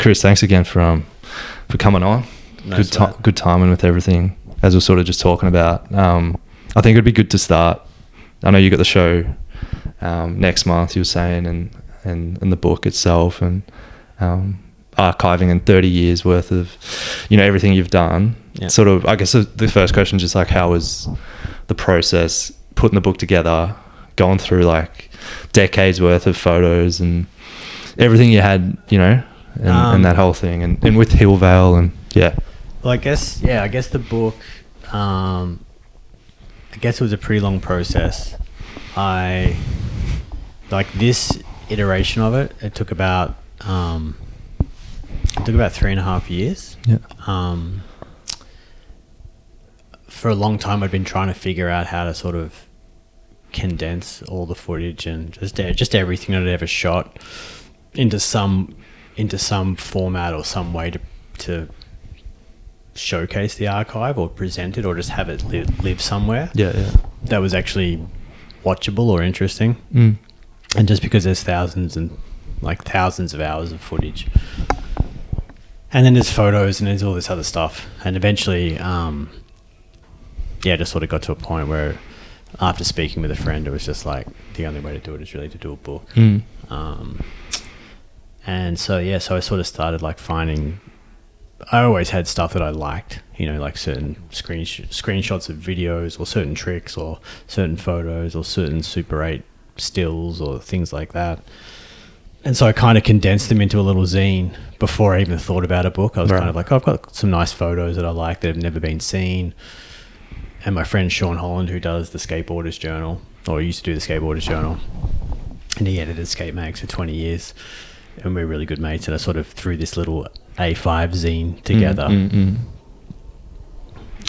Chris, thanks again for coming on. No, Good timing with everything, as we're sort of just talking about. I think it'd be good to start. I know you got the show next month, you were saying, and the book itself, and archiving in 30 years worth of, everything you've done. Yeah. Sort of, I guess the first question is just like, how was the process putting the book together, going through like decades worth of photos and everything you had, and that whole thing, and with Hillvale, and yeah. Well, I guess the book, I guess it was a pretty long process. This iteration of it took about 3.5 years. Yeah. For a long time, I'd been trying to figure out how to sort of condense all the footage and just everything I'd ever shot into some format or some way to showcase the archive or present it or just have it live somewhere. Yeah. That was actually watchable or interesting. And just because there's thousands of hours of footage, and then there's photos and there's all this other stuff, and eventually just sort of got to a point where after speaking with a friend, it was just like the only way to do it is really to do a book. And so I sort of started like finding, I always had stuff that I liked, like certain screenshots of videos or certain tricks or certain photos or certain Super 8 stills or things like that. And so I kind of condensed them into a little zine before I even thought about a book. I was kind of like, I've got some nice photos that I like that have never been seen. And my friend Sean Holland, who does the Skateboarders Journal, or used to do the Skateboarders Journal, and he edited Skate Mags for 20 years. And we're really good mates. And I sort of threw this little A5 zine together.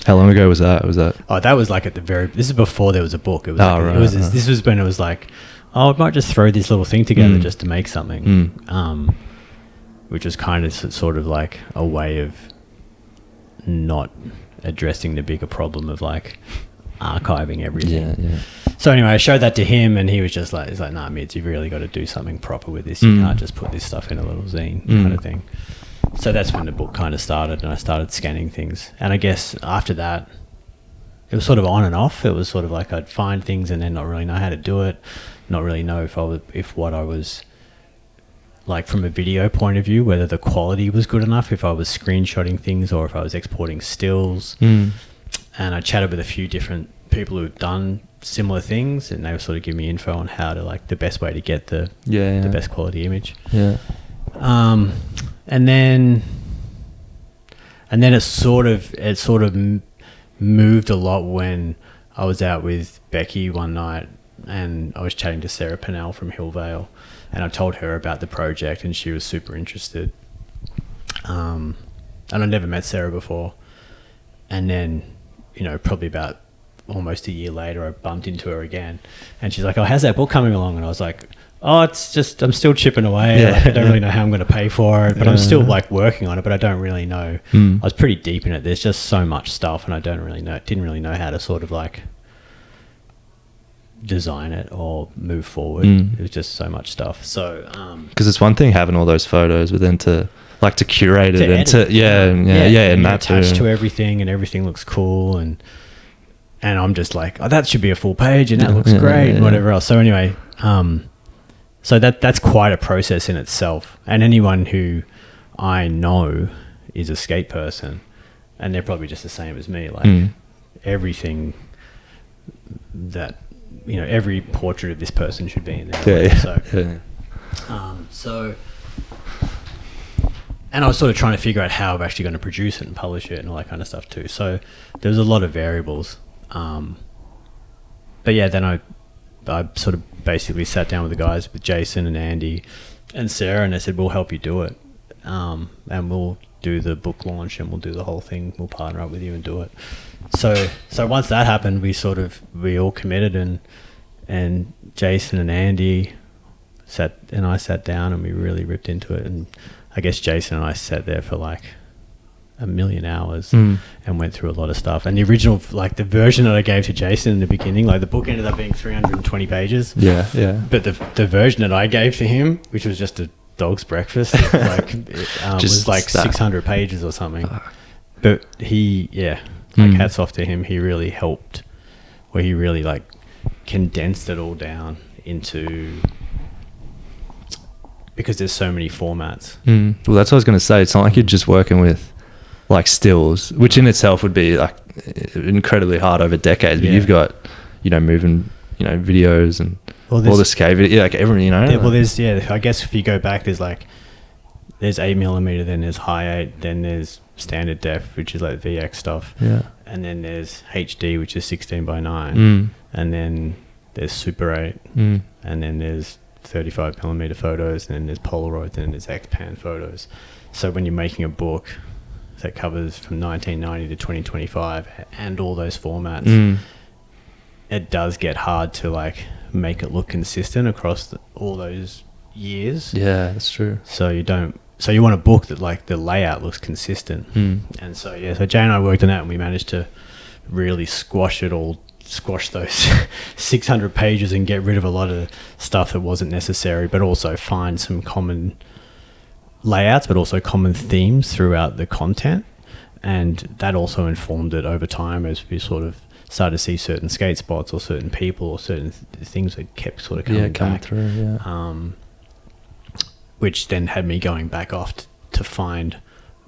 How long ago was that? Oh, that was like this is before there was a book. It was this was when it was like, I might just throw this little thing together just to make something. Which was kind of sort of like a way of not addressing the bigger problem of like archiving everything. Yeah. So anyway, I showed that to him and he was just like, nah, Mids, you've really got to do something proper with this. You can't just put this stuff in a little zine kind of thing. So that's when the book kind of started, and I started scanning things. And I guess after that, it was sort of on and off. It was sort of like I'd find things and then not really know how to do it, not really know if what I was like from a video point of view, whether the quality was good enough, if I was screenshotting things or if I was exporting stills. And I chatted with a few different people who've done similar things, and they were sort of giving me info on how to like the best way to get the best quality image. And then it sort of moved a lot when I was out with Becky one night and I was chatting to Sarah Pennell from Hillvale, and I told her about the project and she was super interested. And I never met Sarah before. And then, probably about almost a year later, I bumped into her again and she's like, oh, how's that book coming along? And I was like, oh, it's just, I'm still chipping away. I don't really know how I'm going to pay for it, but I'm still like working on it, but I don't really know. I was pretty deep in it. There's just so much stuff and I didn't really know how to sort of like design it or move forward. It was just so much stuff. So, because it's one thing having all those photos, but then to curate it and and that attached to everything, and everything looks cool, and I'm just like, oh, that should be a full page and that looks great and whatever else. So anyway, so that's quite a process in itself. And anyone who I know is a skate person, and they're probably just the same as me, like everything that, every portrait of this person should be in there. And I was sort of trying to figure out how I'm actually going to produce it and publish it and all that kind of stuff too. So there was a lot of variables. But yeah, then I sort of basically sat down with the guys, with Jason and Andy and Sarah, and they said, we'll help you do it. And we'll do the book launch and we'll do the whole thing. We'll partner up with you and do it. So once that happened, we all committed, and Jason and Andy I sat down and we really ripped into it. And I guess Jason and I sat there for like a million hours and went through a lot of stuff. And the original, like the version that I gave to Jason in the beginning, like the book ended up being 320 pages. Yeah. But the version that I gave to him, which was just a dog's breakfast. It was like 600 pages or something. But he, hats off to him. He really helped, where he really like condensed it all down into, because there's so many formats. Well, that's what I was going to say. It's not like you're just working with like stills, which in itself would be like incredibly hard over decades. But you've got, moving, videos and all the skate video, like everything, I guess if you go back, there's 8mm, then there's high 8, then there's standard def, which is like VX stuff. Yeah. And then there's HD, which is 16:9. And then there's Super 8. And then there's 35mm photos, and then there's Polaroid, and then there's X-Pan photos. So when you're making a book that covers from 1990 to 2025 and all those formats, it does get hard to like make it look consistent across all those years. Yeah, that's true. So you want a book that like the layout looks consistent. And so Jay and I worked on that, and we managed to really squash those 600 pages and get rid of a lot of stuff that wasn't necessary, but also find some common layouts, but also common themes throughout the content. And that also informed it over time as we sort of started to see certain skate spots or certain people or certain things that kept sort of coming back through, which then had me going back off to find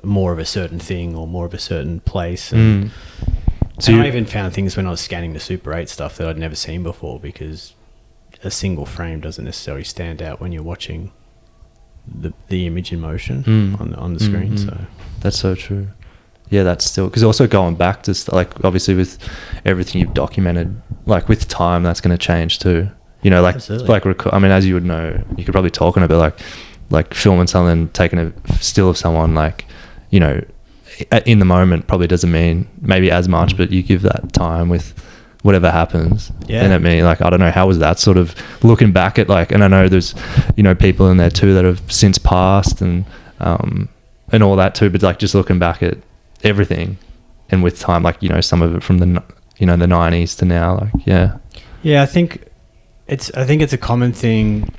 more of a certain thing or more of a certain place. And so I even found things when I was scanning the Super 8 stuff that I'd never seen before, because a single frame doesn't necessarily stand out when you're watching the image in motion on the screen. So that's so true. Yeah, that's still, because also going back to like obviously with everything you've documented, like with time that's going to change too. Absolutely. I mean, as you would know, you could probably talk on it, but like filming something, taking a still of someone, like in the moment probably doesn't mean maybe as much, but you give that time with whatever happens. And I mean, like, I don't know, how was that sort of looking back at like, and I know there's people in there too that have since passed and all that too, but like just looking back at everything and with time, like some of it from the the 90s to now, like I think it's a common thing,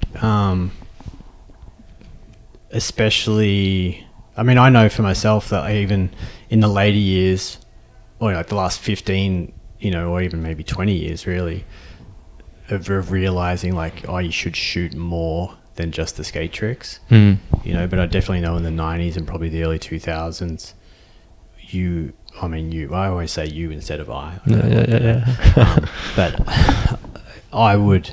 especially, I mean, I know for myself that even in the later years, or like the last 15, or even maybe 20 years really, of realizing like, you should shoot more than just the skate tricks. But I definitely know in the 90s and probably the early 2000s, I always say you instead of I. But I would,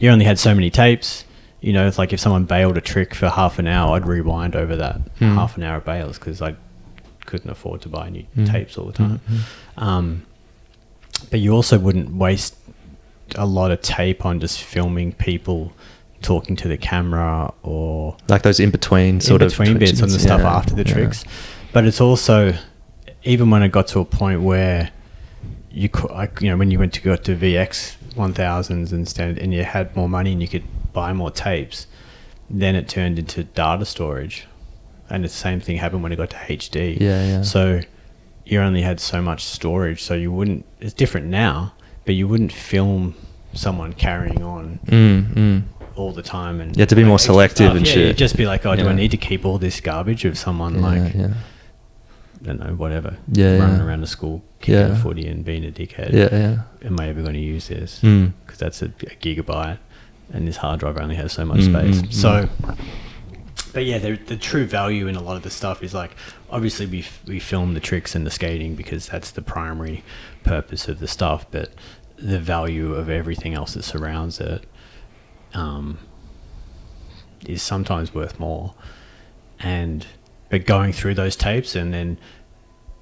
you only had so many tapes. It's like if someone bailed a trick for half an hour, I'd rewind over that half an hour of bails, because I couldn't afford to buy new tapes all the time. But you also wouldn't waste a lot of tape on just filming people talking to the camera, or like those in between bits on the stuff after the tricks. But it's also, even when it got to a point where you could, when you went to go to VX 1000s and you had more money and you could buy more tapes, then it turned into data storage, and the same thing happened when it got to HD. So you only had so much storage, so you wouldn't, it's different now, but you wouldn't film someone carrying on all the time, and you have to be more selective and shit. You'd just be like, do I need to keep all this garbage of someone I don't know, whatever, running around the school kicking a footy and being a dickhead. Am I ever going to use this? Because that's a gigabyte, and this hard drive only has so much space. So, but the true value in a lot of the stuff is like, obviously we film the tricks and the skating because that's the primary purpose of the stuff, but the value of everything else that surrounds it is sometimes worth more. But going through those tapes and then,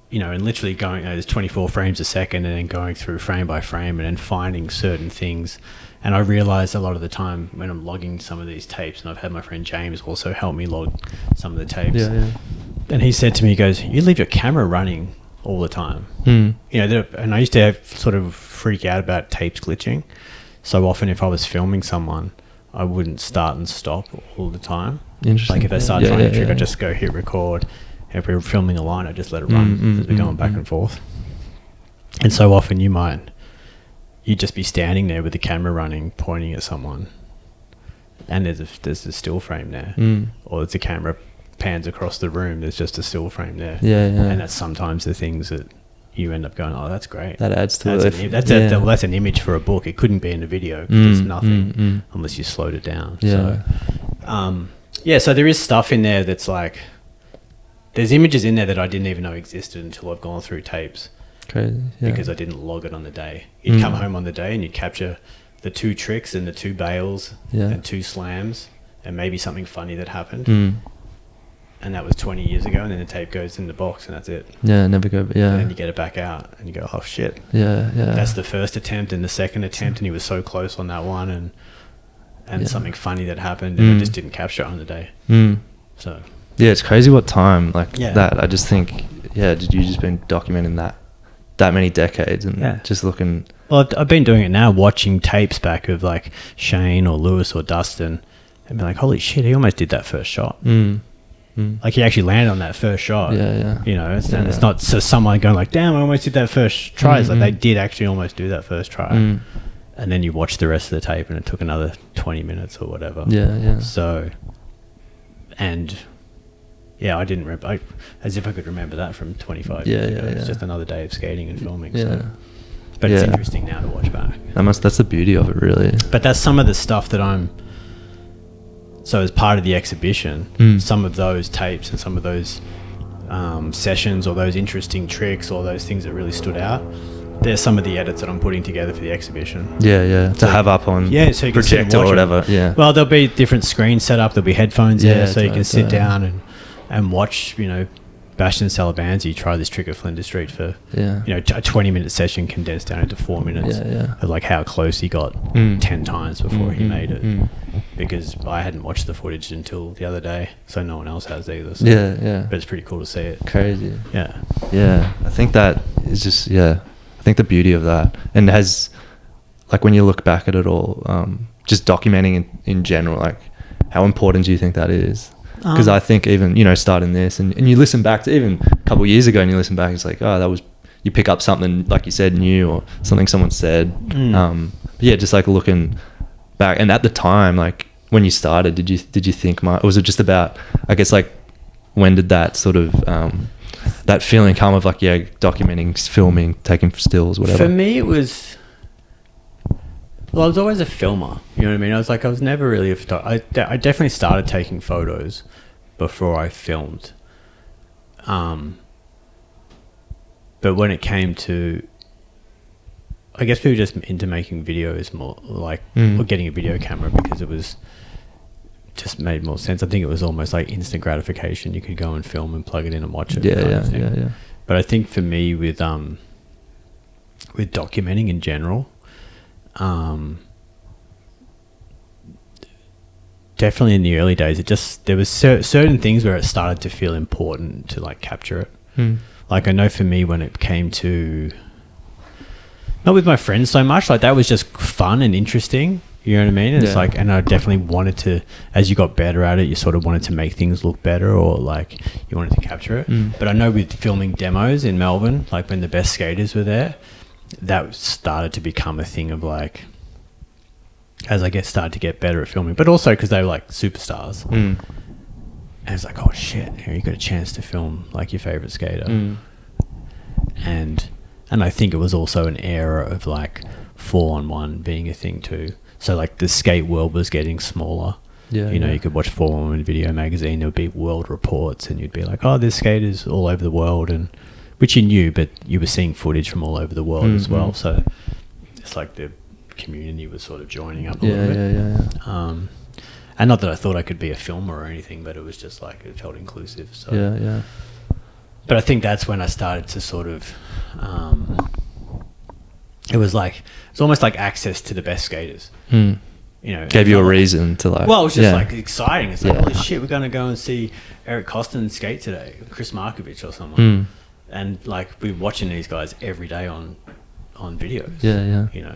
and literally going, there's 24 frames a second, and then going through frame by frame and then finding certain things. And I realized a lot of the time when I'm logging some of these tapes, and I've had my friend James also help me log some of the tapes. And he said to me, he goes, you leave your camera running all the time. And I used to sort of freak out about tapes glitching. So often if I was filming someone, I wouldn't start and stop all the time. Interesting. Like if they start trying a trick, I'd just go hit record. If we were filming a line, I'd just let it run as we're going back and forth. And so often you'd just be standing there with the camera running, pointing at someone. and there's a still frame there, or it's a camera pans across the room, there's just a still frame there. And that's sometimes the things that you end up going, oh, that's great. That adds to it. That's an image for a book. It couldn't be in a video because there's nothing unless you slowed it down. So there is stuff in there that's like, there's images in there that I didn't even know existed until I've gone through tapes. Crazy. Because I didn't log it on the day. You'd come home on the day and you'd capture the 2 tricks and the 2 bails and 2 slams and maybe something funny that happened. And that was 20 years ago, and then the tape goes in the box and that's it. Never go. And then you get it back out and you go, oh shit. That's the first attempt and the second attempt, and he was so close on that one, and something funny that happened, and I just didn't capture it on the day. So it's crazy what time that. I just think, did you just been documenting that many decades and just looking. Well, I've been doing it now, watching tapes back of like Shane or Lewis or Dustin, and be like, holy shit, he almost did that first shot. Like he actually landed on that first shot. You know, it's not so someone going like, damn, I almost did that first try. It's like they did actually almost do that first try. And then you watch the rest of the tape and it took another 20 minutes or whatever. So, and I didn't remember, as if I could remember that from 25 years ago. It's just another day of skating and filming. So. But it's interesting now to watch back. That's the beauty of it, really. But that's some of the stuff that so as part of the exhibition, some of those tapes and some of those sessions or those interesting tricks or those things that really stood out, there's some of the edits that I'm putting together for the exhibition. To have up on so you can projector or whatever. Well, there'll be different screens set up. There'll be headphones there, so you can sit down and watch, Bastian Salabanzi try this trick at Flinders Street for a 20-minute session condensed down into 4 minutes of like how close he got 10 times before he made it, because I hadn't watched the footage until the other day, so no one else has either. So. But it's pretty cool to see it. Crazy. I think that is just I think the beauty of that, and has, like, when you look back at it all, just documenting in general, like, how important do you think that is? Because I think even, starting this and you listen back to even a couple of years ago and you listen back, it's like, oh, that was, you pick up something, like you said, new, or something someone said. Just like looking back. And at the time, like when you started, did you think was it just about, I guess, like, when did that sort of, that feeling come of like, documenting, filming, taking stills, whatever? For me, it was, well, I was always a filmer, you know what I mean? I was never really a photographer. I definitely started taking photos before I filmed. But when it came to, I guess we were just into making videos more, like, or getting a video camera, because it was just made more sense. I think it was almost like instant gratification. You could go and film and plug it in and watch it. Yeah. But I think for me with documenting in general, definitely in the early days, there was certain things where it started to feel important to like capture it. Like, I know for me, when it came to, not with my friends so much, like that was just fun and interesting, you know what I mean? And it's like, and I definitely wanted to, as you got better at it, you sort of wanted to make things look better, or like you wanted to capture it. But I know with filming demos in Melbourne, like when the best skaters were there, that started to become a thing of like, as I started to get better at filming, but also because they were like superstars. And it's like, oh shit, here you got a chance to film like your favorite skater. And I think it was also an era of like 4-on-1 being a thing too. So like the skate world was getting smaller. You could watch 4-on-1 Video Magazine, there would be world reports, and you'd be like, oh, there's skaters all over the world, and which you knew, but you were seeing footage from all over the world as well. So it's like the community was sort of joining up a little bit. And not that I thought I could be a filmer or anything, but it was just like, it felt inclusive. So But I think that's when I started to sort of, it was almost like access to the best skaters. Gave you a reason to like. Well, it was just like exciting. It's like, holy shit, we're going to go and see Eric Costin skate today, Chris Markovich or someone. And like, we're watching these guys every day on videos.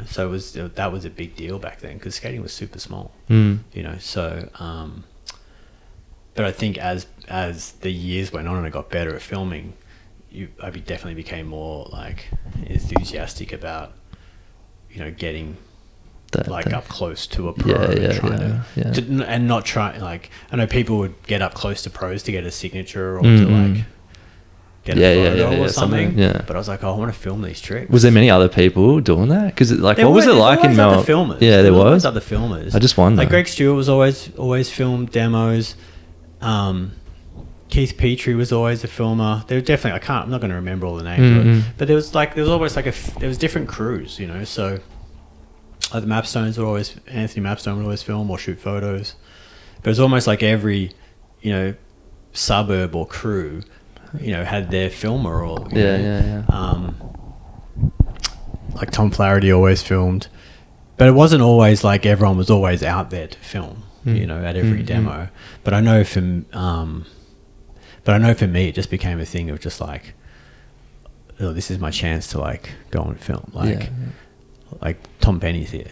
So that was a big deal back then, because skating was super small. So but I think as the years went on and I got better at filming, I definitely became more like enthusiastic about getting up close to a pro and not try, like, I know people would get up close to pros to get a signature or to like get a photo or something. But I was like, I want to film these tricks. Was there many other people doing that? Because what was it like in Melbourne? Filmers. Yeah, there was other filmers. I just wonder. Like Greg Stewart was always filmed demos. Keith Petrie was always a filmer. There was definitely, I'm not going to remember all the names, but there was always like there was different crews, you know. So like the Mapstones were always, Anthony Mapstone would always film or shoot photos. But it was almost like every, you know, suburb or crew, you know, had their filmer or like Tom Flaherty always filmed, but it wasn't always like everyone was always out there to film, you know, at every demo. But I know for me, it just became a thing of just like, oh, this is my chance to like go and film. Like Tom Penny's here.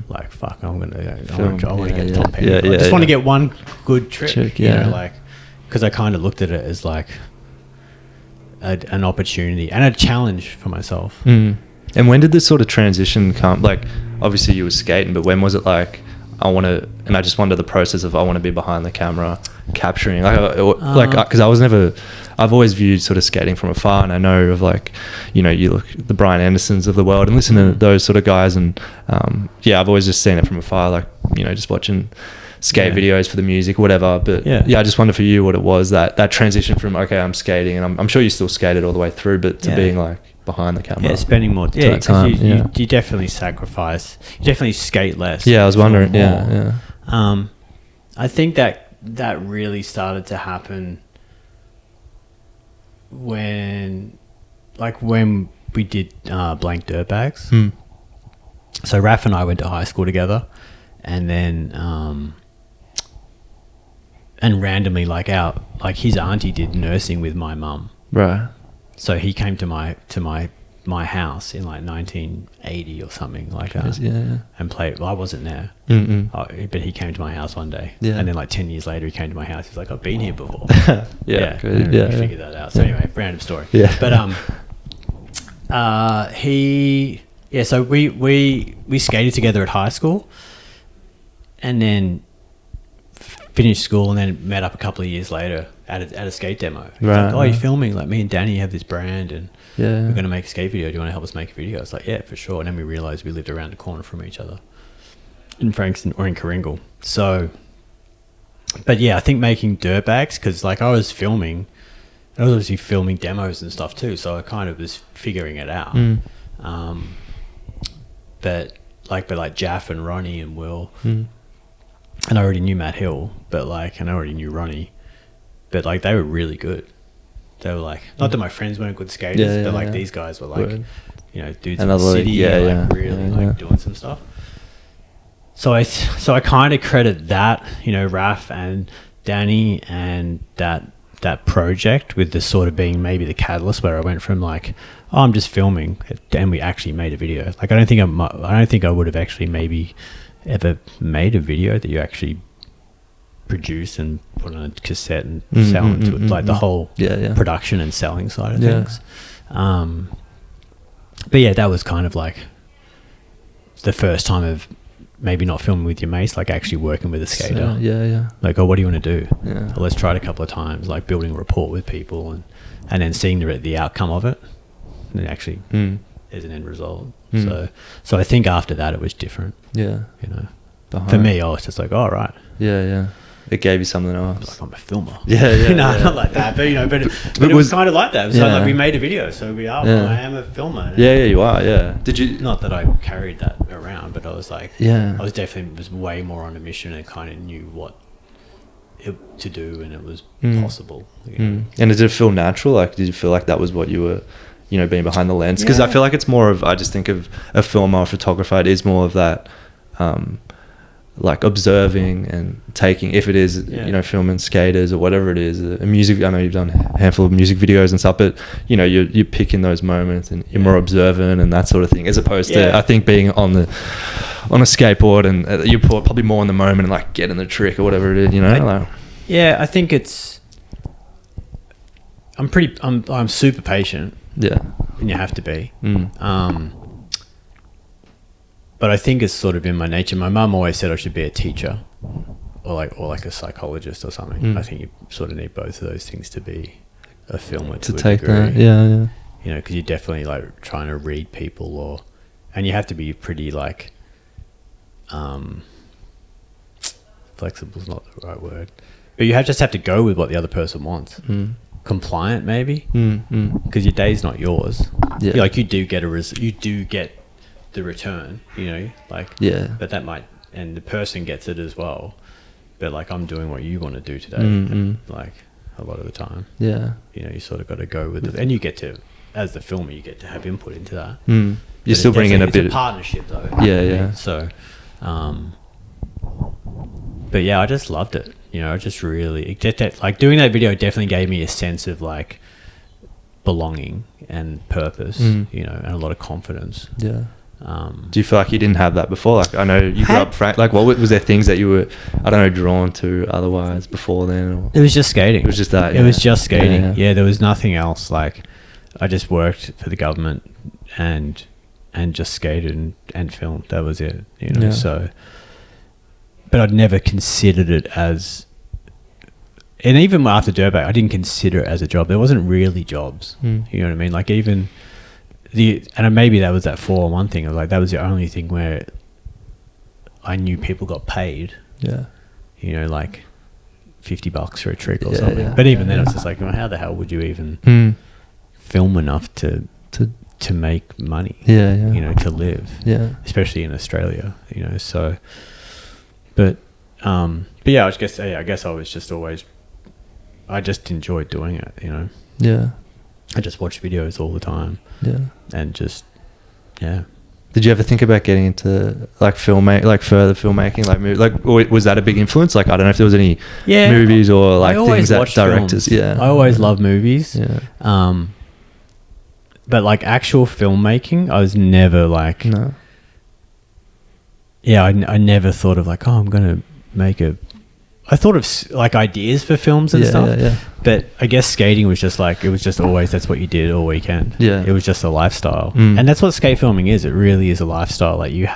Like, fuck, I want to get Tom Penny. I just want to get one good trick, you know, like, because I kind of looked at it as like an opportunity and a challenge for myself. And when did this sort of transition come? Like, obviously you were skating, but when was it like, I just wonder the process of I want to be behind the camera capturing, because I've always viewed sort of skating from afar, and I know of, like, you know, you look at the Brian Andersons of the world and listen to those sort of guys, and I've always just seen it from afar, like, you know, just watching skate videos for the music or whatever. But I just wonder for you what it was, that transition from, okay, I'm skating, and I'm sure you still skated all the way through, but to being like behind the camera, spending more time. You definitely sacrifice, you definitely skate less. I was wondering. I think that really started to happen when we did Blank Dirtbags. So Raph and I went to high school together, and then and randomly, like his auntie did nursing with my mum. Right. So he came to my house in like 1980 or something like that, and played. Well, I wasn't there, but he came to my house one day, and then like 10 years later, he came to my house. He's like, I've been here before. We figured that out. So anyway, random story. But so we skated together at high school, and then finished school, and then met up a couple of years later at a skate demo. He's like, oh, you're filming? Like, me and Danny have this brand, and we're going to make a skate video. Do you want to help us make a video? It's like, yeah, for sure. And then we realized we lived around the corner from each other in Frankston or in Coringal. So, but I think making Dirtbags, because like I was obviously filming demos and stuff too, so I kind of was figuring it out. But Jaff and Ronnie and Will, and I already knew Matt Hill, and I already knew Ronnie, but like they were really good. They were like, not that my friends weren't good skaters, but like these guys were like, you know, dudes in the city, really doing some stuff. So I kind of credit that, you know, Raph and Danny and that project with the sort of being maybe the catalyst where I went from like, oh, I'm just filming, and we actually made a video. Like I don't think I would have actually maybe ever made a video that you actually produce and put on a cassette and sell it to it, like the whole production and selling side of things. But that was kind of like the first time of maybe not filming with your mates, like actually working with a skater. Like, oh, what do you want to do? Well, let's try it a couple of times, like building a rapport with people, and then seeing the outcome of it, and actually there's an end result. So I think after that it was different. You know, for me, I was just like, oh, right. It gave you something else. Like, I'm a filmer. Not like that, but you know, but it was kind of like that. It was like we made a video, so we are. I am a filmer. You are. Did you? Not that I carried that around, but I was like, I was definitely way more on a mission and kind of knew what to do, and it was possible. You know? And did it feel natural? Like, did you feel like that was what you were, you know, being behind the lens? Because I feel like it's more of, I just think of a filmer or photographer, it is more of that, like observing and taking, if it is, you know, filming skaters or whatever it is, a music, I know you've done a handful of music videos and stuff, but you know, you're picking those moments and you're more observant and that sort of thing, as opposed to, I think, being on a skateboard and you're probably more in the moment and like getting the trick or whatever it is, you know? I think it's, I'm super patient. And you have to be. but I think it's sort of in my nature. My mum always said I should be a teacher or like a psychologist or something. I think you sort of need both of those things to be a filmer to a take degree. that. Yeah. You know, because you're definitely like trying to read people, and you have to be pretty like flexible is not the right word, but you just have to go with what the other person wants. Compliant maybe, because your day's not yours. Yeah, like you do get the return. You know, like but that might, and the person gets it as well. But like I'm doing what you want to do today, and, like a lot of the time. Yeah, you know, you sort of got to go with it, and you get to, as the filmer, you get to have input into that. You still bring in a bit of partnership though. Yeah. So, but yeah, I just loved it. You know, I just really like doing that video. Definitely gave me a sense of like belonging and purpose. You know, and a lot of confidence. Yeah. Do you feel like you didn't have that before? Like I know you grew up like what was there things that you were, I don't know, drawn to otherwise before then? Or? It was just skating. It was just that. It was just skating. Yeah, there was nothing else. Like I just worked for the government and just skated and filmed. That was it. You know. So, but I'd never considered it as, and even after Dirtbag, I didn't consider it as a job. There wasn't really jobs. You know what I mean? Like even. And maybe that was that 4-on-1 thing. Like that was the only thing where I knew people got paid. Yeah, you know, like $50 for a trick or something. Yeah, but even then, it's just like, well, how the hell would you even film enough to make money? Yeah, you know, to live. Yeah, especially in Australia. You know, so. But yeah, I guess I was just always. I just enjoyed doing it. You know. Yeah. I just watch videos all the time. Yeah. And just, yeah. Did you ever think about getting into like further filmmaking, or was that a big influence? Like, I don't know if there was any movies or like things that directors. Films. Yeah. I always love movies. Yeah. But like actual filmmaking, I was never like, no. Yeah. I never thought of like, I'm going to make I thought of like ideas for films and stuff, but I guess skating was just like, it was just always, that's what you did all weekend. Yeah. It was just a lifestyle. And that's what skate filming is. It really is a lifestyle. Like you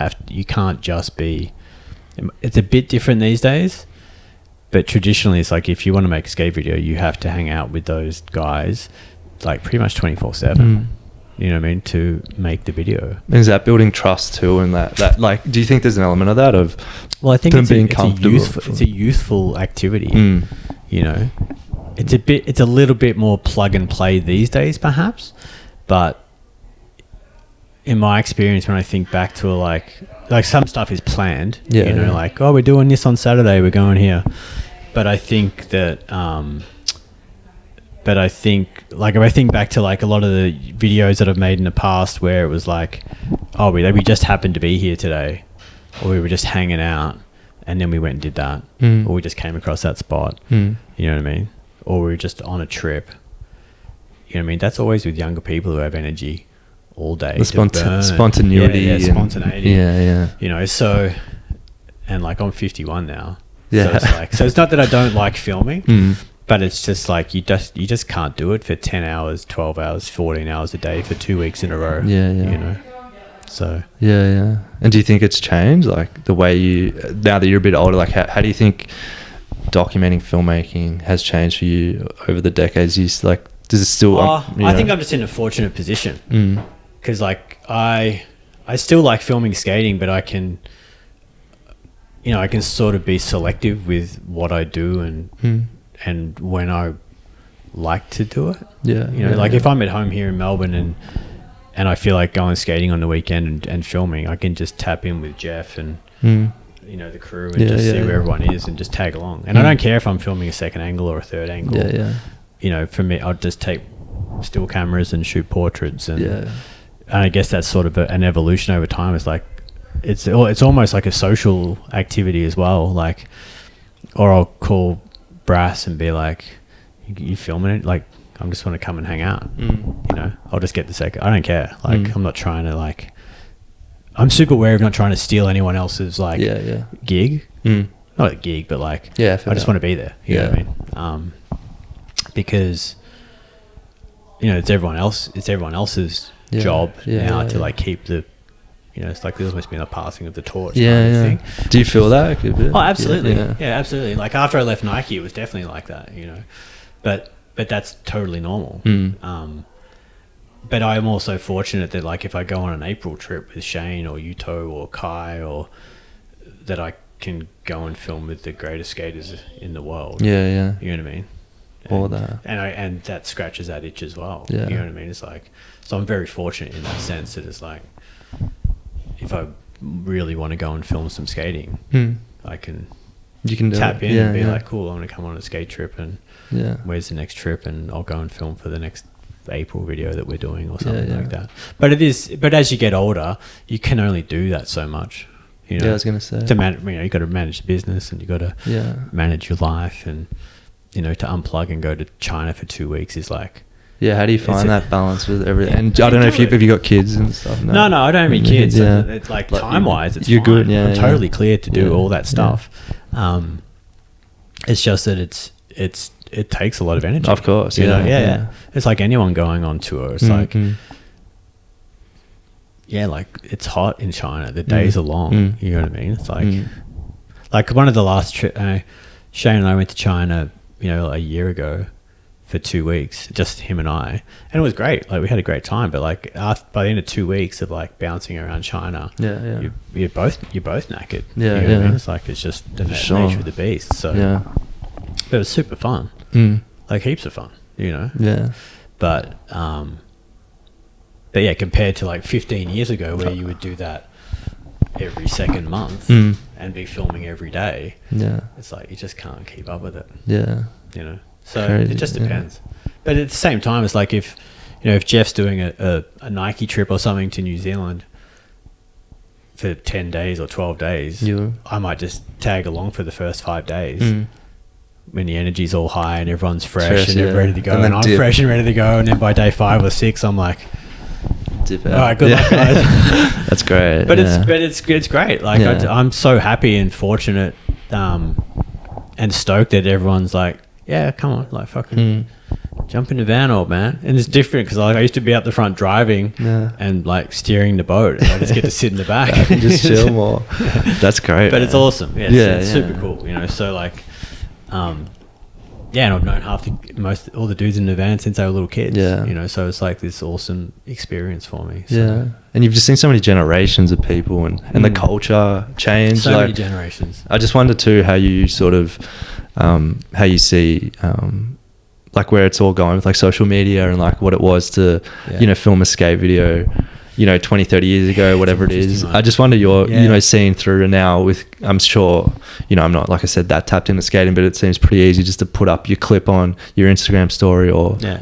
can't just be, it's a bit different these days, but traditionally it's like, if you want to make a skate video, you have to hang out with those guys like pretty much 24/7. You know what I mean? To make the video. Is that building trust too? And that like, do you think there's an element of that of? Well, I think it's being comfortable. It's a youthful activity. You know, it's a little bit more plug and play these days, perhaps. But in my experience, when I think back to like some stuff is planned. Yeah. You know, like, oh, we're doing this on Saturday. We're going here. But I think that. But I think, like, if I think back to, like, a lot of the videos that I've made in the past where it was like, oh, we just happened to be here today, or we were just hanging out, and then we went and did that, or we just came across that spot, you know what I mean? Or we were just on a trip, you know what I mean? That's always with younger people who have energy all day. The spontaneity. Yeah, spontaneity. Yeah. You know, so, and, like, I'm 51 now. Yeah. So it's not that I don't like filming, but it's just like you just can't do it for 10 hours, 12 hours, 14 hours a day for 2 weeks in a row. Yeah. You know, so. Yeah. And do you think it's changed, like the way now that you're a bit older, like how do you think documenting filmmaking has changed for you over the decades? Does it still? I think I'm just in a fortunate position because like I still like filming skating, but I can sort of be selective with what I do and when I like to do it. Yeah. You know, if I'm at home here in Melbourne and I feel like going skating on the weekend and filming, I can just tap in with Jeff and, you know, the crew and just see where everyone is and just tag along. And I don't care if I'm filming a second angle or a third angle. Yeah. You know, for me, I'll just take still cameras and shoot portraits. And I guess that's sort of an evolution over time. It's like, it's almost like a social activity as well. Like, or I'll call Brass and be like, you filming it? Like, I just want to come and hang out. You know, I'll just get the second. I don't care. Like, I'm not trying to like. I'm super wary of not trying to steal anyone else's like gig. Not a gig, but like I just want to be there. You know what I mean? Because you know it's everyone else's job now to like keep the You know, it's like there's almost been a passing of the torch. Yeah, kind of yeah. thing. Do you feel that a bit? Oh, absolutely. Yeah. Yeah, absolutely. Like after I left Nike, it was definitely like that, you know. But that's totally normal. But I'm also fortunate that, like, if I go on an April trip with Shane or Yuto or Kai, or that I can go and film with the greatest skaters in the world. Yeah, yeah. You know what I mean? All that. And that scratches that itch as well. Yeah. You know what I mean? It's like, so I'm very fortunate in that sense that it's like, if I really want to go and film some skating, I can You can do tap it. in Yeah, and be yeah. like, cool, I want to come on a skate trip, and Yeah. where's the next trip, and I'll go and film for the next April video that we're doing or something Yeah, yeah. like that. But as you get older, you can only do that so much. You know, Yeah, I was gonna say. you got to manage the business, and you got to Yeah. manage your life, and you know, to unplug and go to China for 2 weeks is like, Yeah, how do you It's find a- that balance with everything? And Yeah, I don't know if do you it. have you got kids and stuff. no, I don't have any kids. Yeah. It's like Like, time wise, it's you're fine. good, yeah, I'm yeah. totally clear to do Yeah, all that yeah. stuff. It's just that it takes a lot of energy. Of course, you know? yeah, Yeah, yeah. It's like anyone going on tour. It's like, yeah, like it's hot in China. The days are long. You know what I mean? It's like one of the last Shane and I went to China, you know, a year ago for 2 weeks, just him and I, and it was great. Like we had a great time. But like by the end of 2 weeks of like bouncing around China, Yeah, yeah. you're both knackered. Yeah, you know what I yeah. mean? It's like it's just the Sure. nature of the beast. So Yeah. but it was super fun, like heaps of fun. You know, Yeah. but yeah, compared to like 15 years ago where you would do that every second month and be filming every day, Yeah. it's like you just can't keep up with it, Yeah. you know. So Crazy, it just yeah. depends. But at the same time, it's like if Jeff's doing a Nike trip or something to New Zealand for 10 days or 12 days, I might just tag along for the first 5 days. When the energy's all high and everyone's fresh and they're yeah. ready to go, And then and I'm dip. fresh and ready to go, and then by day 5 or 6 I'm like, Dip all out. right, good luck, guys. That's great. But yeah. it's great. Like Yeah. I'm so happy and fortunate, and stoked that everyone's like, yeah, come on, like fucking jump in the van, old man. And it's different because like I used to be up the front driving and like steering the boat, and I just get to sit in the back and just chill more. That's great. But man. it's awesome. Yeah, it's Yeah. super cool. You know, so like, yeah, and I've known all the dudes in the van since they were little kids. Yeah. You know, so it's like this awesome experience for me. So. Yeah. And you've just seen so many generations of people and the culture change. So like, many generations. I just wonder too how you sort of how you see like where it's all going with like social media and like what it was to film a skate video 20, 30 years ago, whatever it is. I just wonder your seeing through now with, I'm sure I'm not, like I said, that tapped into skating, but it seems pretty easy just to put up your clip on your Instagram story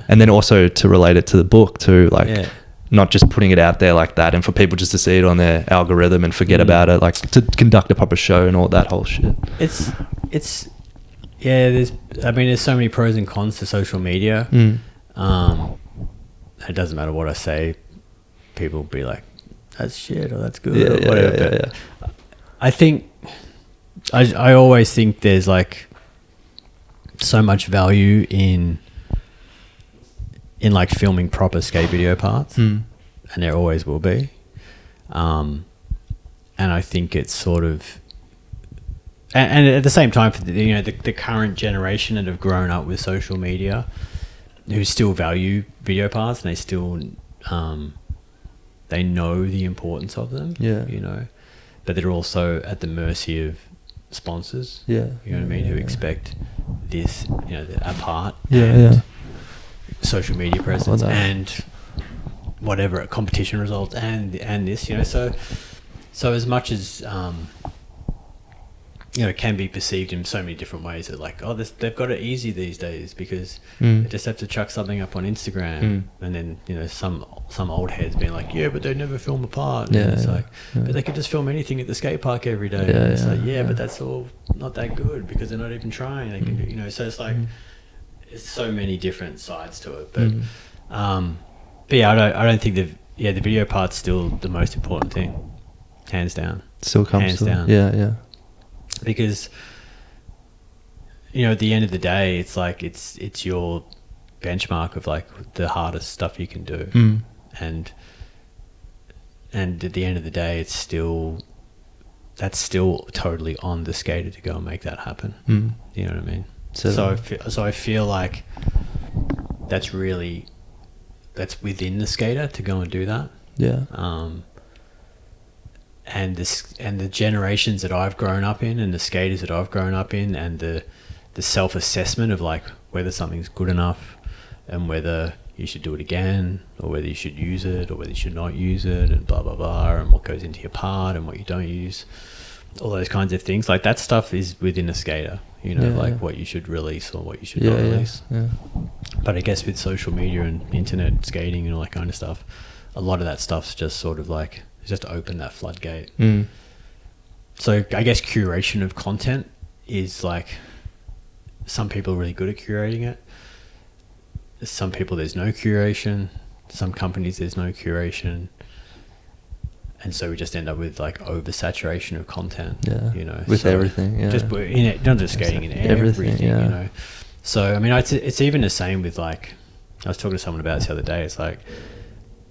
and then also to relate it to the book too, like not just putting it out there like that and for people just to see it on their algorithm and forget about it, like to conduct a proper show and all that whole shit. It's there's so many pros and cons to social media. It doesn't matter what I say, people will be like, that's shit or that's good or whatever. Yeah. I think I always think there's like so much value in like filming proper skate video parts, and there always will be. And I think it's sort of, and at the same time, for the current generation that have grown up with social media, who still value video parts and they still they know the importance of them. But they're also at the mercy of sponsors. You know what I mean? Who expect this, a part. Social media presence and whatever competition results and this, so as much as it can be perceived in so many different ways that like, oh, they've got it easy these days because they just have to chuck something up on Instagram and then some old heads being like, yeah, but they never film a part. And it's like, but they could just film anything at the skate park every day. And it's like, but that's all not that good because they're not even trying. They can do, so it's like it's so many different sides to it. But I don't think the video part's still the most important thing, hands down. Still comes hands to down. Yeah. Because at the end of the day, it's like it's your benchmark of like the hardest stuff you can do, and And at the end of the day, that's still totally on the skater to go and make that happen. You know what I mean? So I feel like that's within the skater to go and do that. Yeah. And the generations that I've grown up in, and the skaters that I've grown up in, and the self-assessment of like whether something's good enough and whether you should do it again, or whether you should use it, or whether you should not use it, and blah blah blah, and what goes into your part and what you don't use, all those kinds of things. Like that stuff is within a skater, you know, like what you should release or what you should not release. But I guess with social media and internet skating and all that kind of stuff, a lot of that stuff's just sort of like just open that floodgate. So I guess curation of content is like, some people are really good at curating it. Some people there's no curation. Some companies there's no curation. And so we just end up with like oversaturation of content. Yeah. You know, with everything. Yeah. Just in it, not just skating, in everything. Yeah. You know. So I mean, it's even the same with like, I was talking to someone about this the other day. It's like,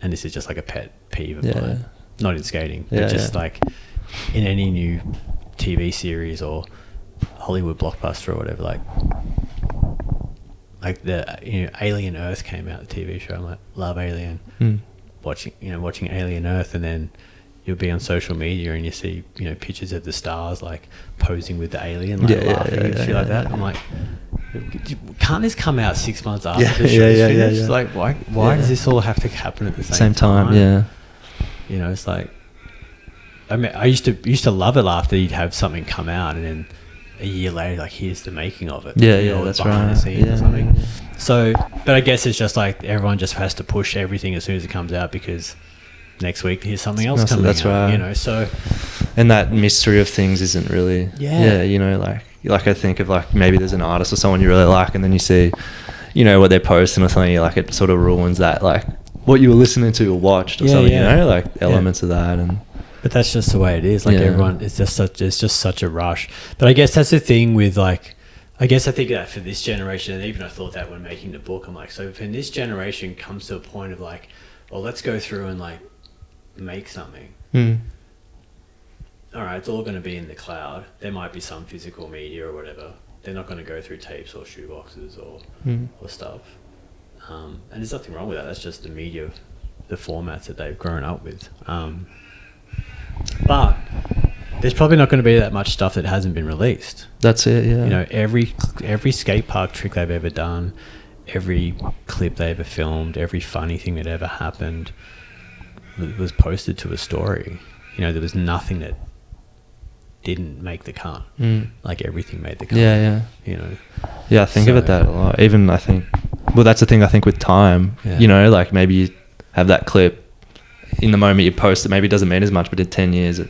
and this is just like a pet peeve of mine. Not in skating, but just like in any new TV series or Hollywood blockbuster or whatever, like the, you know, Alien Earth came out, the TV show. I'm like, love Alien. Watching Alien Earth, and then you'll be on social media and you see, you know, pictures of the stars like posing with the alien, like laughing and shit like that. I'm like, can't this come out 6 months after the show's finished? Like, why does this all have to happen at the same time? Yeah. You know, it's like, I mean, I used to love it after you'd have something come out and then a year later, like, here's the making of it. Yeah, that's behind the scenes or something. So, but I guess it's just like everyone just has to push everything as soon as it comes out, because next week here's something else coming out. That's right. You know, so. And that mystery of things isn't really. Yeah. You know, like I think of like maybe there's an artist or someone you really like, and then you see, you know, what they're posting or something. Like it sort of ruins that, like what you were listening to or watched or something. You know, like elements of that and. But that's just the way it is. Like everyone, it's just such a rush. But I guess that's the thing with like, I think that for this generation, and even I thought that when making the book, I'm like, so when this generation comes to a point of like, well, let's go through and like make something. All right, it's all going to be in the cloud. There might be some physical media or whatever. They're not going to go through tapes or shoeboxes or stuff. And there's nothing wrong with that. That's just the media, the formats that they've grown up with. But there's probably not going to be that much stuff that hasn't been released. That's it, yeah. You know, every skate park trick they've ever done, every clip they ever filmed, every funny thing that ever happened was posted to a story. You know, there was nothing that didn't make the cut. Like everything made the cut. Yeah. You know. Yeah, I think of it that a lot. Even I think, well, that's the thing I think with time. You know, like maybe you have that clip in the moment you post it, maybe it doesn't mean as much, but in 10 years it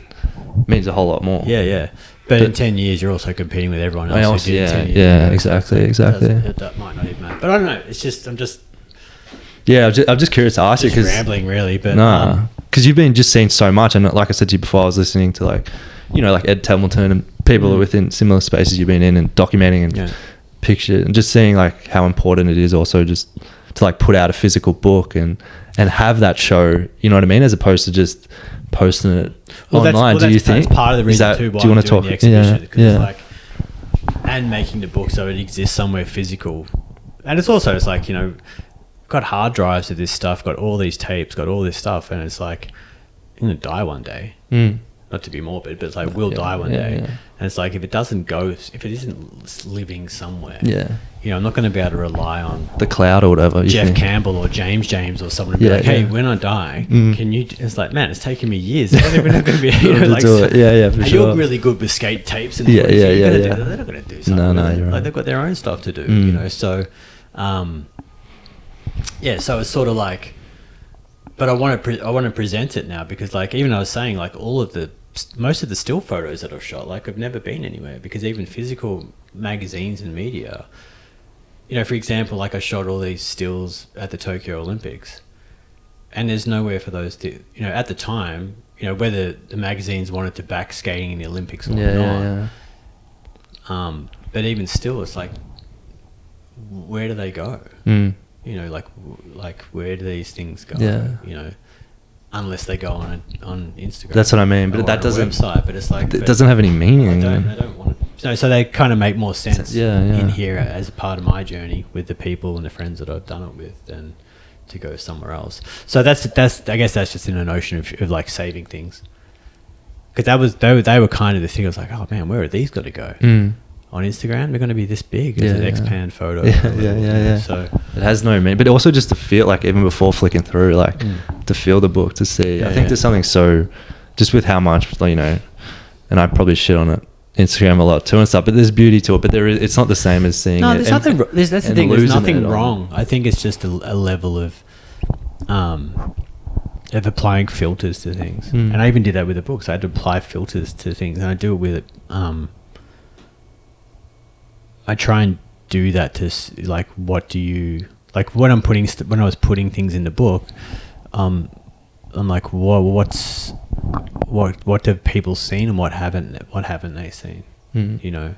means a whole lot more. But in 10 years you're also competing with everyone else who did 10 years. Exactly. That might not even matter. But I don't know, it's just I'm just curious to ask you, because rambling really, but because you've been just seeing so much, and like I said to you before, I was listening to like, you know, like Ed Templeton and people within similar spaces you've been in and documenting and picture, and just seeing like how important it is also just to like put out a physical book and have that show, you know what I mean, as opposed to just posting it online. Do you think that's part of the reason too why I'm doing the exhibition? Because like, and making the book so it exists somewhere physical, and it's like, you know, got hard drives of this stuff, got all these tapes, got all this stuff, and it's like, you're gonna die one day. Not to be morbid, but it's like, we'll die one day. And it's like, if it isn't living somewhere, you know, I'm not going to be able to rely on the cloud or whatever. Jeff Campbell or James or someone to be like, hey, when I die, can you? It's like, man, it's taken me years. They're not going to be able to like, do it. For sure. You're really good with skate tapes and they're not going to do something. No, you're right. Like, they've got their own stuff to do, you know. So, so it's sort of like, but I want to present it now, because like, even I was saying, like, most of the still photos that I've shot, like, I've never been anywhere, because even physical magazines and media, you know, for example, like I shot all these stills at the Tokyo Olympics, and there's nowhere for those to, you know, at the time, you know, whether the magazines wanted to back skating in the Olympics or not. But even still, it's like, where do they go? You know, like where do these things go? You know, unless they go on Instagram. That's what I mean. But or that on a doesn't. website. But it's like It doesn't have any meaning. I don't want to. No, so they kind of make more sense Yeah. in here as a part of my journey with the people and the friends that I've done it with than to go somewhere else. So that's I guess that's just in a notion of like saving things. Because they were kind of the thing. I was like, oh man, where are these going to go? On Instagram, they're going to be this big as an expand photo. Yeah. So it has no meaning, but also just to feel like even before flicking through, like to feel the book, to see. I think there's something so just with how much, you know, and I probably shit on it. Instagram a lot too and stuff, but there's beauty to it. But it's not the same as seeing. No, it there's nothing. That's the thing. There's nothing wrong. I think it's just a level of applying filters to things, and I even did that with the books. I had to apply filters to things, and I do it with it. I try and do that to like, what do you like when I'm putting when I was putting things in the book. I'm like, what have people seen and what haven't they seen? You know,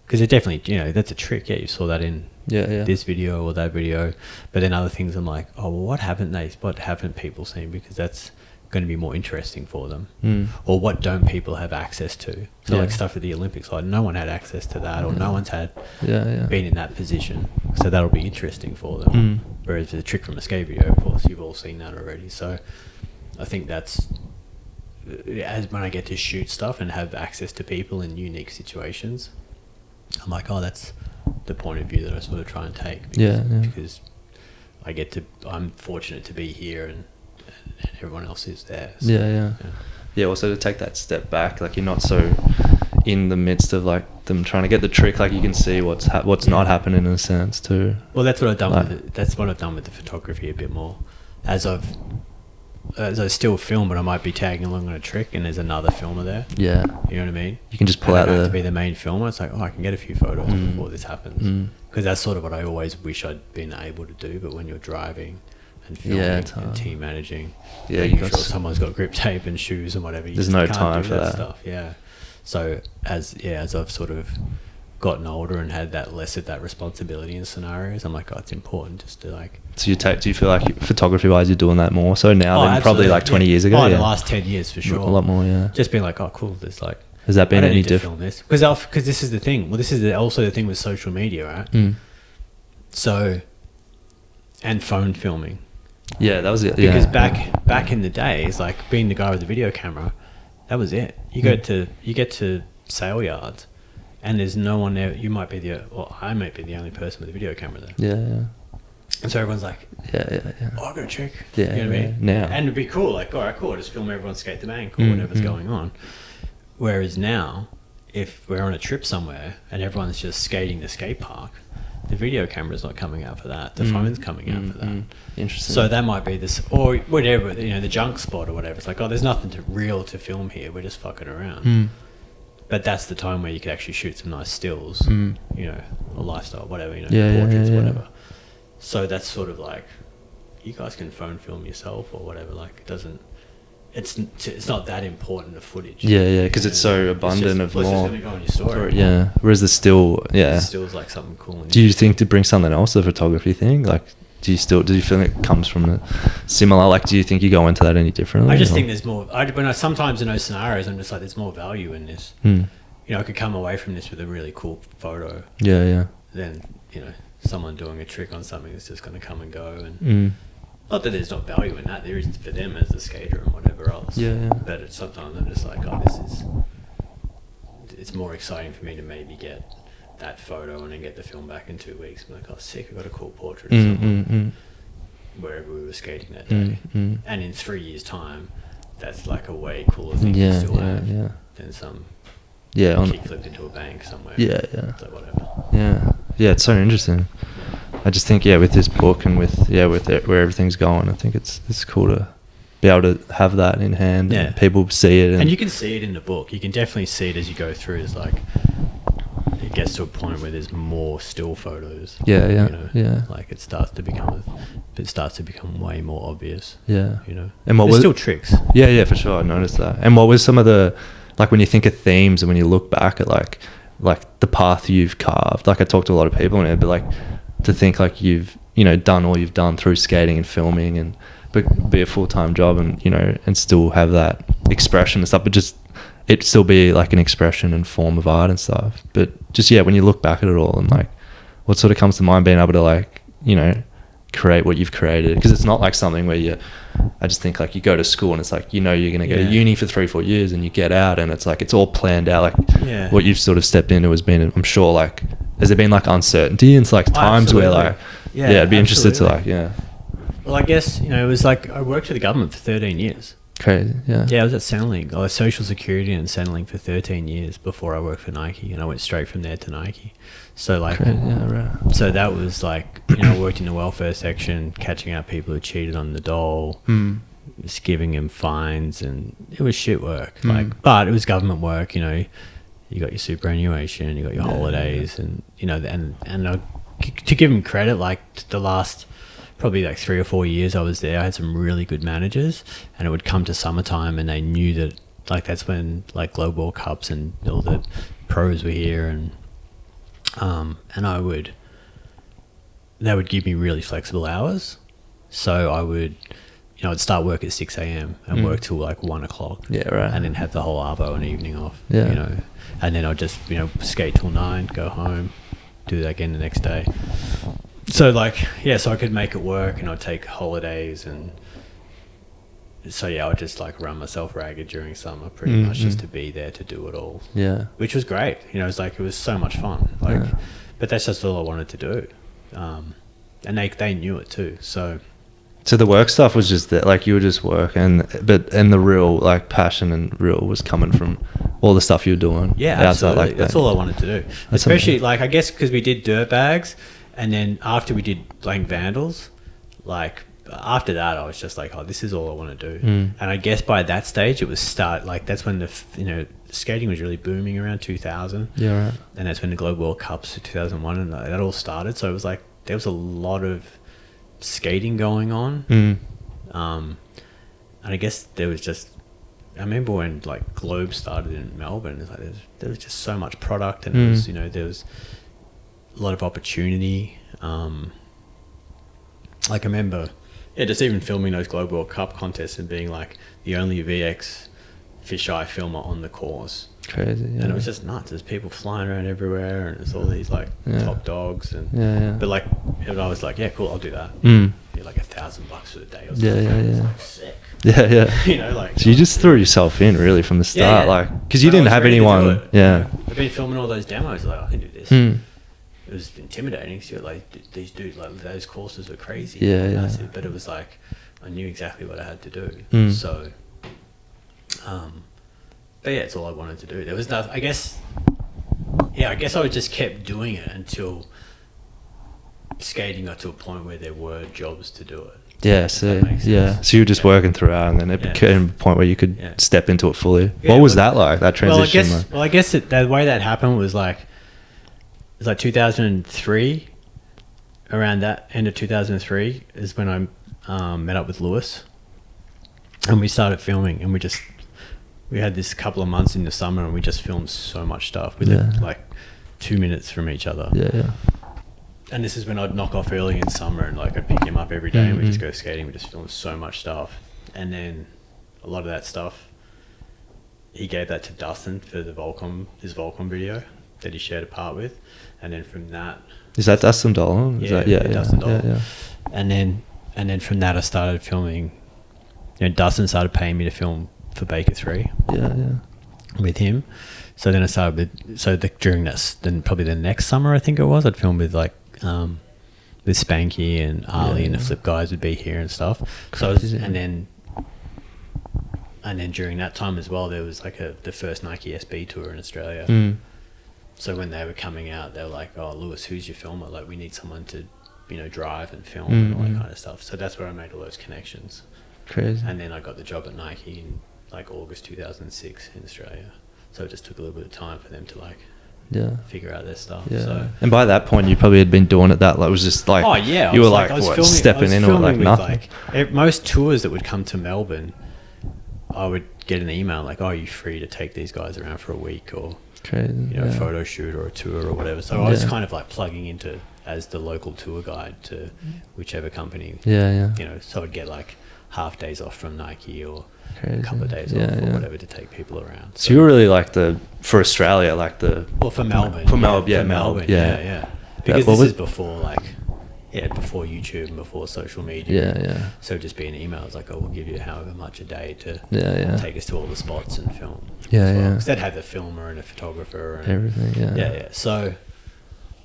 because it definitely, you know, that's a trick. Yeah, you saw that in this video or that video, but then other things I'm like, oh, well, what haven't people seen? Because that's going to be more interesting for them. Or what don't people have access to? So like stuff at the Olympics, like no one had access to that, or no one's had been in that position, so that'll be interesting for them. Whereas the trick from a skate video, of course, you've all seen that already. So I think that's as when I get to shoot stuff and have access to people in unique situations, I'm like, oh, that's the point of view that I sort of try and take. Because I'm fortunate to be here and everyone else is there. So, also to take that step back, like you're not so in the midst of like them trying to get the trick, like you can see what's not happening in a sense too. Well, that's what I've done with it. That's what I've done with the photography a bit more. As I still film, but I might be tagging along on a trick and there's another filmer there. Yeah. You know what I mean? You can just pull out to be the main filmer. It's like, oh, I can get a few photos before this happens. Because that's sort of what I always wish I'd been able to do. But when you're driving and filming and team managing, making sure someone's got grip tape and shoes and whatever, there's no time for that stuff. Yeah. So as I've sort of gotten older and had that less of that responsibility in scenarios, I'm like, oh, it's important just to like. So do you feel like photography wise you're doing that more so now than probably like 20 years ago? The last 10 years for sure. A lot more, yeah. Just being like, oh, cool. There's like. Has that been any different? Because this is the thing. Well, this is also the thing with social media, right? So, and phone filming. Yeah, that was it. Because back in the days, like being the guy with the video camera, that was it. You get to sale yards. And there's no one there. You might be I might be the only person with a video camera there. Yeah. And so everyone's like, oh, I got a trick. Yeah. You know what I mean? Now. And it'd be cool. Like, all right, cool. Just film everyone skate the bank or whatever's going on. Whereas now, if we're on a trip somewhere and everyone's just skating the skate park, the video camera's not coming out for that. The phone's coming out for that. Interesting. So that might be this, or whatever, the junk spot or whatever. It's like, oh, there's nothing real to film here. We're just fucking around. But that's the time where you could actually shoot some nice stills, or lifestyle, whatever, portraits, whatever. So that's sort of like, you guys can phone film yourself or whatever. Like, it's not that important the footage. Yeah, because it's so abundant of more. It's just going to go on your story. Yeah. Whereas the still, the still's like something cool. Do you think to bring something else to the photography thing? Like, do you feel it comes from the similar? Like, do you think you go into that any differently? I just think there's more. Sometimes in those scenarios, I'm just like, there's more value in this. I could come away from this with a really cool photo. Yeah. Then someone doing a trick on something that's just going to come and go, and not that there's not value in that. There is for them as a skater and whatever else. Yeah. But sometimes I'm just like, oh, it's more exciting for me to maybe get that photo and then get the film back in 2 weeks. I'm like, oh, sick, I got a cool portrait of someone wherever we were skating that day. And in 3 years' time, that's like a way cooler thing to still have than some kick flipped into a bank somewhere. Yeah. So whatever. Yeah, it's so interesting. I just think, with this book and with where everything's going, I think it's cool to be able to have that in hand and people see it. And you can see it in the book. You can definitely see it as you go through. It's like, it gets to a point where there's more still photos. Like it starts to become way more obvious. Yeah. And there's still tricks. Yeah, for sure. I noticed that. And what was some of the, like when you think of themes and when you look back at like the path you've carved, like I talked to a lot of people and it'd be like, to think like you've, you know, done all you've done through skating and filming, and but be a full-time job, and, you know, and still have that expression and stuff, but just it still be like an expression and form of art and stuff. But just, yeah, when you look back at it all, and like what sort of comes to mind being able to, like, you know, create what you've created? Because it's not like something where I just think like you go to school and it's like, you know, you're going to go to uni for 3-4 years and you get out and it's like it's all planned out. Like what you've sort of stepped into has been, I'm sure, like, has there been like uncertainty and it's like times where like I'd be interested to like well, I guess, you know, it was like I worked for the government for 13 years. Crazy. Yeah, I was at Centrelink. I was social security in Centrelink for 13 years before I worked for Nike, and I went straight from there to Nike. So like, so that was like, you know, I worked in the welfare section, catching out people who cheated on the dole, just giving them fines, and it was shit work. Like, but it was government work. You know, you got your superannuation, you got your holidays, and you know, and to give them credit, like the last probably like 3 or 4 years I was there, I had some really good managers, and it would come to summertime and they knew that like that's when like Globe World Cups and all the pros were here, and they would give me really flexible hours. So I would, you know, I'd start work at 6 a.m. and work till like 1 o'clock. Yeah, right. And then have the whole arvo and evening off. Yeah. You know, and then I'd just, you know, skate till 9, go home, do that again the next day. So like, so I could make it work, and I'd take holidays, and so I would just like run myself ragged during summer pretty much just to be there to do it all. Yeah. Which was great. You know, it was like, it was so much fun. Like, but that's just all I wanted to do. And they knew it too. So the work stuff was just that, like, you would just work, and the real like passion and real was coming from all the stuff you were doing. Yeah, absolutely. Like that's all I wanted to do. That's especially like, I guess because we did dirt bags, and then after we did Blank Vandals, like after that I was just like, oh, this is all I want to do. And I guess by that stage it was that's when the skating was really booming around 2000. Yeah, right. And that's when the Globe World Cups in 2001 and that all started. So it was like there was a lot of skating going on. And I guess there was just, I remember when like Globe started in Melbourne, it's like there was just so much product, and it was, you know, there was a lot of opportunity. Like I remember just even filming those Globe World Cup contests and being like the only VX fisheye filmer on the course. Crazy. Yeah. And it was just nuts. There's people flying around everywhere, and there's all these like top dogs, and but like, and I was like, yeah, cool, I'll do that. Get like $1,000 for the day or something. Like, sick. You know, like, so you just threw yourself in really from the start, like, because you didn't have anyone. I've been filming all those demos, like, I can do this. It was intimidating. So like these dudes, like those courses were crazy. Massive, but it was like I knew exactly what I had to do. So, but it's all I wanted to do. There was nothing. I guess I just kept doing it until skating got to a point where there were jobs to do it. Yeah, so you were just working throughout, and then it became a point where you could step into it fully. What was that like? That transition? Well, I guess the way that happened was like, it was like 2003. Around that end of 2003 is when I met up with Lewis, and we started filming, and we had this couple of months in the summer, and we just filmed so much stuff. We lived like 2 minutes from each other. And this is when I'd knock off early in summer, and like I'd pick him up every day, and we'd just go skating. We just filmed so much stuff, and then a lot of that stuff he gave that to Dustin for his Volcom video that he shared a part with. And then from that, is that Dustin Dolan? Dustin Dolan. And then from that I started filming. You know, Dustin started paying me to film for Baker 3. With him. So then I started with, during this, then probably the next summer I think it was, I'd film with like with Spanky and Ali and the Flip guys would be here and stuff. So and then during that time as well, there was like the first Nike SB tour in Australia. So when they were coming out, they were like, oh, Lewis, who's your filmer? Like, we need someone to, you know, drive and film and all that kind of stuff. So that's where I made all those connections. Crazy. And then I got the job at Nike in like August 2006 in Australia. So it just took a little bit of time for them to like figure out their stuff. So, and by that point, you probably had been doing it that, like, it was just like, you were like, stepping in or like nothing. Like, most tours that would come to Melbourne, I would get an email like, oh, are you free to take these guys around for a week, or a photo shoot or a tour or whatever. So I was kind of like plugging into as the local tour guide to whichever company. Yeah. You know, so I'd get like half days off from Nike or Crazy. a couple of days off or whatever to take people around. So you were really like for Australia, like well, for Melbourne. For Melbourne. Yeah. Because this is before before YouTube and before social media. Yeah. So just being emails like, oh, we'll give you however much a day to take us to all the spots and film. Yeah. Because they'd have a filmer and a photographer and everything. Yeah. So,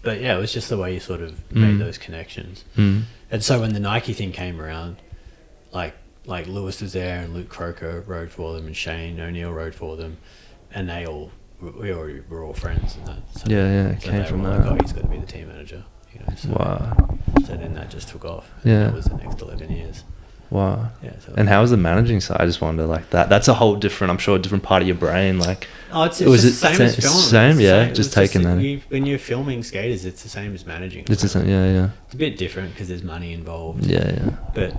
but yeah, it was just the way you sort of made those connections. Mm. And so when the Nike thing came around, like Lewis was there and Luke Croker rode for them and Shane O'Neill rode for them, and we already were all friends and that. So, it so came they from were that. like, oh, he's got to be the team manager. You know, so, Wow. So then that just took off. Yeah. That was the next 11 years. Wow. Yeah. So And how was the managing side? I just wonder, like that's a whole different, I'm sure, a different part of your brain. Like, it's was just the same as filming. Same, yeah. Same. Just taking that. When you're filming skaters, it's the same as managing. It's the same, yeah. It's a bit different because there's money involved. Yeah. But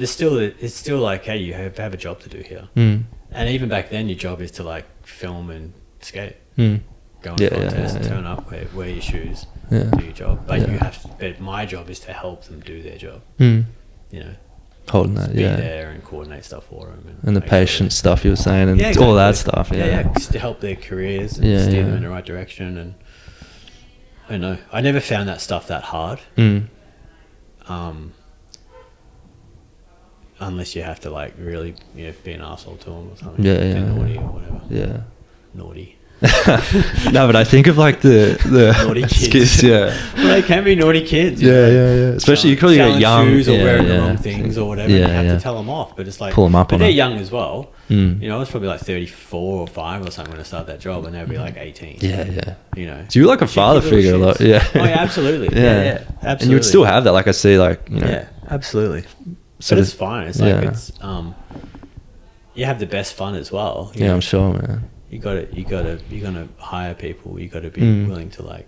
it's still like, hey, you have a job to do here. Mm. And even back then, your job is to like film and skate. Mm. Go on a contest, turn up, wear your shoes, do your job. But you have to, but my job is to help them do their job. Mm. You know, holding that, be there and coordinate stuff for them, and the patient stuff you were saying, and exactly. all that stuff. Just to help their careers and steer them in the right direction. And I don't know, I never found that stuff that hard. Mm. Unless you have to like really, be an arsehole to them or something. Naughty or whatever. Yeah. Naughty. No, but I think of like the naughty kids. Yeah. Well, they can be naughty kids. Yeah. Especially you probably get young. Shoes or wearing the wrong things or whatever. You have to tell them off. But it's like, pull them up. But they're young as well. Mm. I was probably like 34 or 5 or something when I started that job, and they'd be like 18. Yeah. So you're like a father figure a lot. Yeah. Oh yeah, absolutely. Yeah, absolutely. And you would still have that. Like I see, like Yeah, absolutely. So but it's fine. It's like it's you have the best fun as well. Yeah, I'm sure, man. You're gonna hire people. You got to be willing to like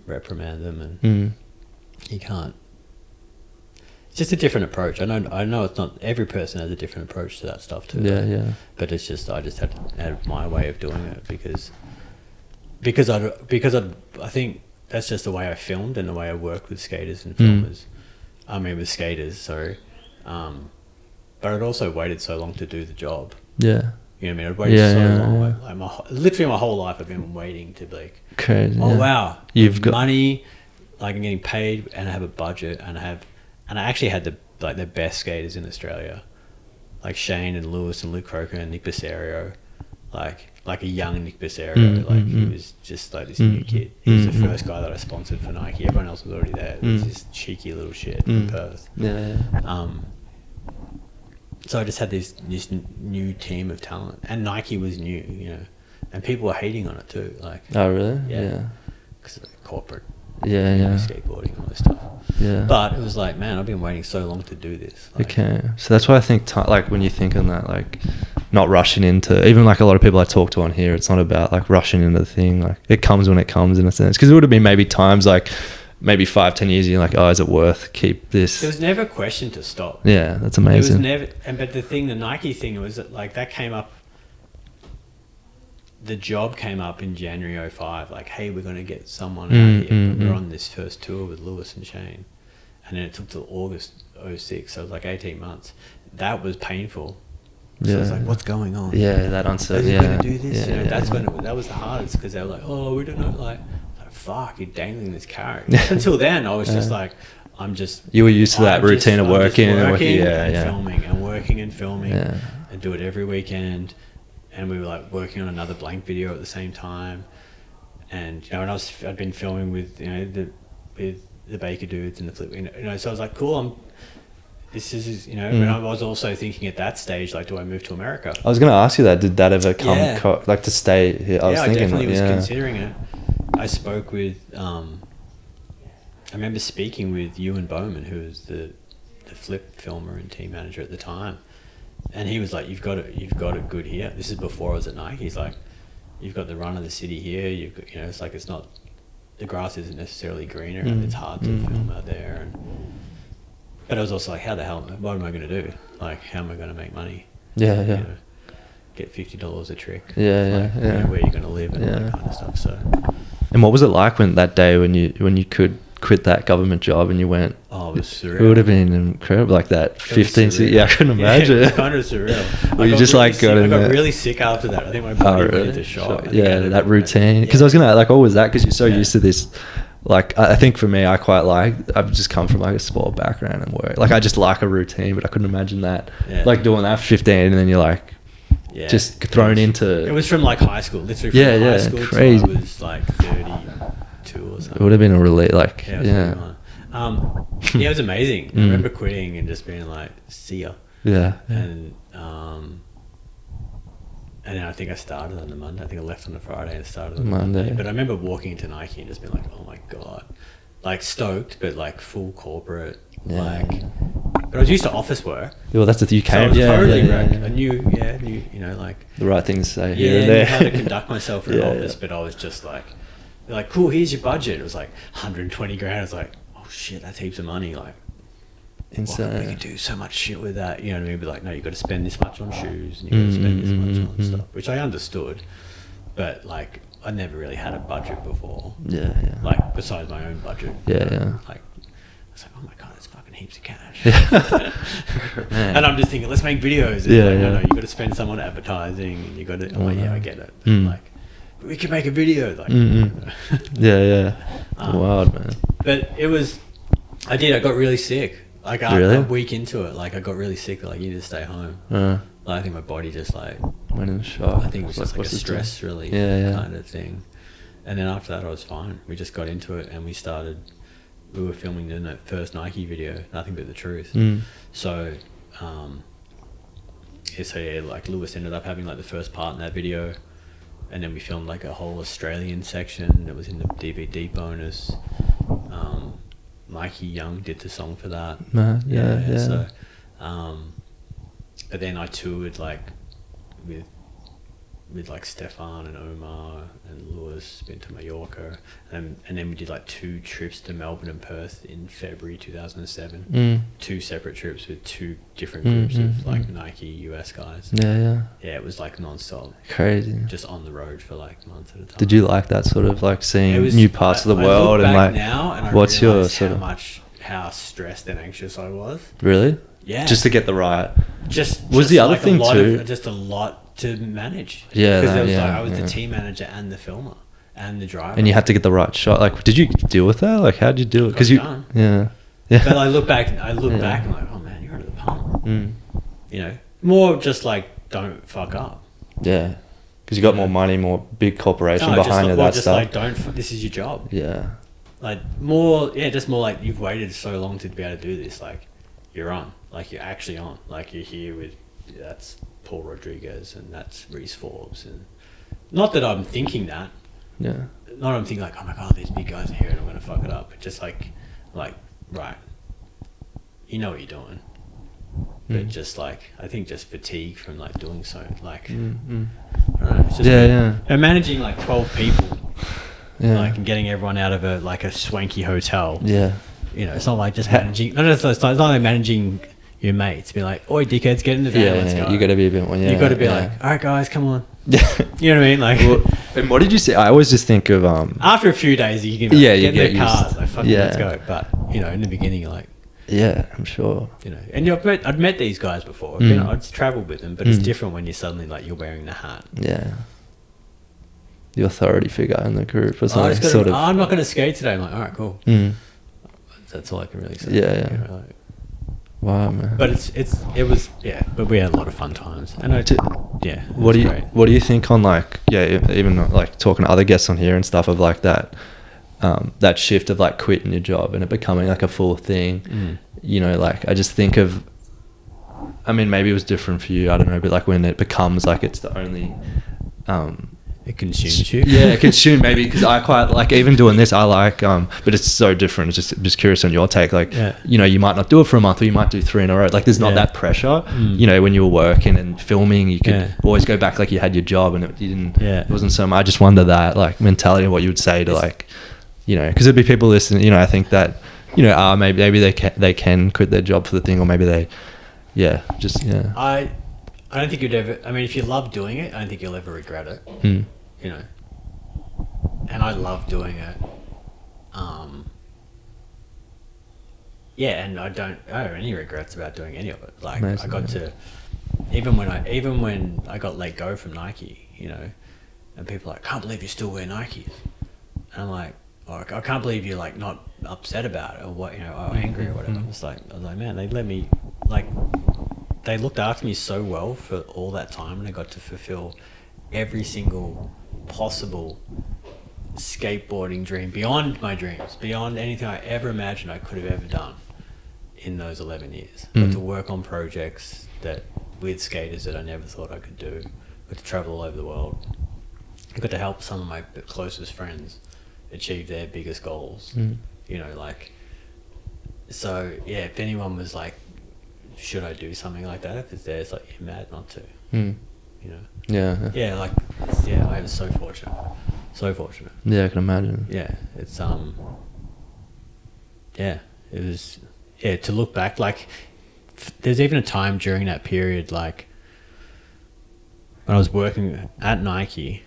reprimand them, and you can't. It's just a different approach. I know it's not every person has a different approach to that stuff too. Yeah. But it's just I just had my way of doing it because I think that's just the way I filmed and the way I worked with skaters and filmers. I mean, with skaters, sorry. But I'd also waited so long to do the job. Yeah. You know what I mean? I'd waited so long. Like literally my whole life I've been waiting to be like, crazy. Oh wow, you've got money, like I'm getting paid, and I have a budget, and I actually had the best skaters in Australia, like Shane and Lewis and Luke Croker and Nick Basario, like a young Nick Basario. He was just like this new kid. He was the first guy that I sponsored for Nike. Everyone else was already there. It was this cheeky little shit in Perth. So I just had this new team of talent, and Nike was new, and people were hating on it too. Like, oh really? Yeah. Because like corporate. Skateboarding and all this stuff. Yeah. But it was like, man, I've been waiting so long to do this. Like, okay. So that's why I think, like, when you think on that, like, not rushing into, even like a lot of people I talk to on here, it's not about like rushing into the thing. Like, it comes when it comes in a sense. Because it would have been maybe times like, maybe 5-10 years, you're like, oh, is it worth keep this? There was never a question to stop. Yeah, that's amazing. There was never, but the Nike thing was that, like, that came up. The job came up in January 2005. Like, hey, we're going to get someone out here. We're on this first tour with Lewis and Shane, and then it took till August 2006. So it was like 18 months. That was painful. So it was like, what's going on? Yeah, that uncertainty. Are you going to do this? That's when that was the hardest, because they were like, oh, we don't know. Like fuck, you're dangling this carrot. Until then, I was just like, you were used to that routine of working and filming and working and filming and do it every weekend. And we were like working on another blank video at the same time. And and I'd been filming with the Baker dudes and the flip, so I was like, cool. This is And I was also thinking at that stage, like, do I move to America? I was going to ask you that. Did that ever come like to stay here? I was thinking I definitely was considering it. I spoke with, I remember speaking with Ewan Bowman, who was the flip filmer and team manager at the time, and he was like, "You've got it good here." This is before I was at Nike. He's like, "You've got the run of the city here. You've got, it's like it's not, the grass isn't necessarily greener, and it's hard to film out there." But I was also like, "How the hell? What am I going to do? Like, how am I going to make money?" Get $50 a trick. Where you're going to live and all that kind of stuff. So And what was it like when that day when you could quit that government job and you went? Oh, it was surreal. It would have been incredible, like that 15. Yeah, I couldn't imagine. It was kind of surreal. Well, you just really like got I in got there. really sick after that. I think my body went into shock. Sure. Yeah, that routine. Because I was gonna like, what was that? Because you're so used to this. Like, I think for me, I've just come from like a sport background and work. Like, I just like a routine, but I couldn't imagine that. Yeah. Like doing that for 15 and then you're like, just thrown into. It was from like high school, literally from high school crazy. till I was like 32 or something. It would have been a relief. Like, yeah, it was amazing. I remember quitting and just being like, see ya. Yeah. And then I think I started on the Monday. I think I left on the Friday and started on the Monday. But I remember walking into Nike and just being like, oh my God. Like stoked, but like full corporate. Yeah. But I was used to office work. Well, that's the UK. So I was totally wrecked. I knew, you know, like. The right things to say here and I there. knew how to conduct myself in an office, but I was just like, they're like, cool, here's your budget. It was like 120 grand. I was like, oh shit, that's heaps of money. Like, insane. We could do so much shit with that. You know what I mean? Be like, no, you got to spend this much on shoes and you got to spend this much on stuff, which I understood, but like I never really had a budget before. Yeah. Like besides my own budget. Yeah. Like I was like, oh my God, that's fucking heaps of cash. And I'm just thinking, let's make videos. And no, you got to spend some on advertising and you got to. I'm like, yeah, I get it. But like, we can make a video. Like, Wild, man. But it was. I got really sick. Like a week into it, like I got really sick. Like you need to stay home. Like, I think my body just like went in shock. I think it was just like a stress relief kind of thing. And then after that, I was fine. We just got into it and we were filming the first Nike video, Nothing But the Truth. So, like Lewis ended up having like the first part in that video, and then we filmed like a whole Australian section that was in the DVD bonus. Mikey Young did the song for that. So, but then I toured like with like Stefan and Omar and Lewis, been to Mallorca, and then we did like 2 trips to Melbourne and Perth in February 2007. 2 separate trips with 2 different groups of like Nike US guys. Yeah, it was like non-stop. Crazy. Just on the road for like months at a time. Did you like that sort of like seeing new parts of the world and like now and what's your sort of how stressed and anxious I was? Really? Yeah. Just to get the right. Was the other thing too? Just a lot to manage. Yeah. Because I was the team manager and the filmer and the driver. And you had to get the right shot. Like, did you deal with that? Like, how did you do it? Because yeah. But I look back and I'm like, oh man, you're under the pump. You know, more just like don't fuck up. Yeah. Because you got more money, more big corporation behind it. Just like this is your job. Yeah. Like more like you've waited so long to be able to do this. Like you're on. Like you're actually on. Like you're here with that's Paul Rodriguez and that's Reese Forbes, and not that I'm thinking that. Yeah. Not that I'm thinking like, oh my God, these big guys are here and I'm gonna fuck it up. But just like right, you know what you're doing. But just like I think just fatigue from like doing so. Like I don't know. It's just and managing like 12 people. Yeah. Like and getting everyone out of a swanky hotel. Yeah. You know, it's not like just managing. It's not like managing your mates. Be like, oi, dickheads, get in the van. Let's go. You got to be a bit more. Yeah, you got to be like, all right, guys, come on. You know what I mean? Like, and what did you say? I always just think of after a few days, you can get in their cars. Like, fucking let's go. But you know, in the beginning, you're like, yeah, I'm sure. You know, and I'd met these guys before. I'd traveled with them, but it's different when you're suddenly like you're wearing the hat. Yeah. The authority figure in the group or something. I'm not going to skate today. I'm like, all right, cool. That's all I can really say. Yeah. You know, like, wow, man. But but we had a lot of fun times. And what do you think on like even like talking to other guests on here and stuff of like that that shift of like quitting your job and it becoming like a full thing. You know, like I just think of, I mean, maybe it was different for you, I don't know, but like when it becomes like it's the only it consumes you. Yeah, it consumes maybe, because I quite like even doing this. I like, but it's so different. It's just curious on your take. Like, you know, you might not do it for a month, or you might do 3 in a row. Like, there's not that pressure. You know, when you were working and filming, you could always go back like you had your job, and it wasn't so much. I just wonder that like mentality and what you would say to like, you know, because there'd be people listening. You know, I think that, you know, maybe they can quit their job for the thing, or maybe they, I don't think you'd ever. I mean, if you love doing it, I don't think you'll ever regret it. You know, and I love doing it. Yeah, and I don't have any regrets about doing any of it. Like Amazing, I got yeah. to, even when I got let go from Nike, you know, and people are like, can't believe you still wear Nikes. And I'm like, I can't believe you're like not upset about it or what, you know, or angry or whatever. I was like, man, they let me, like, they looked after me so well for all that time, and I got to fulfill every single possible skateboarding dream, beyond my dreams, beyond anything I ever imagined I could have ever done in those 11 years. Got to work on projects that with skaters that I never thought I could do. Got to travel all over the world. I got to help some of my closest friends achieve their biggest goals. You know, like, so yeah, if anyone was like, should I do something like that? If it's there, it's like, you're mad not to. You know? Yeah. Like, I was so fortunate. So fortunate. Yeah, I can imagine. Yeah, it's yeah, it was, yeah, to look back, like, there's even a time during that period, like, when I was working at Nike,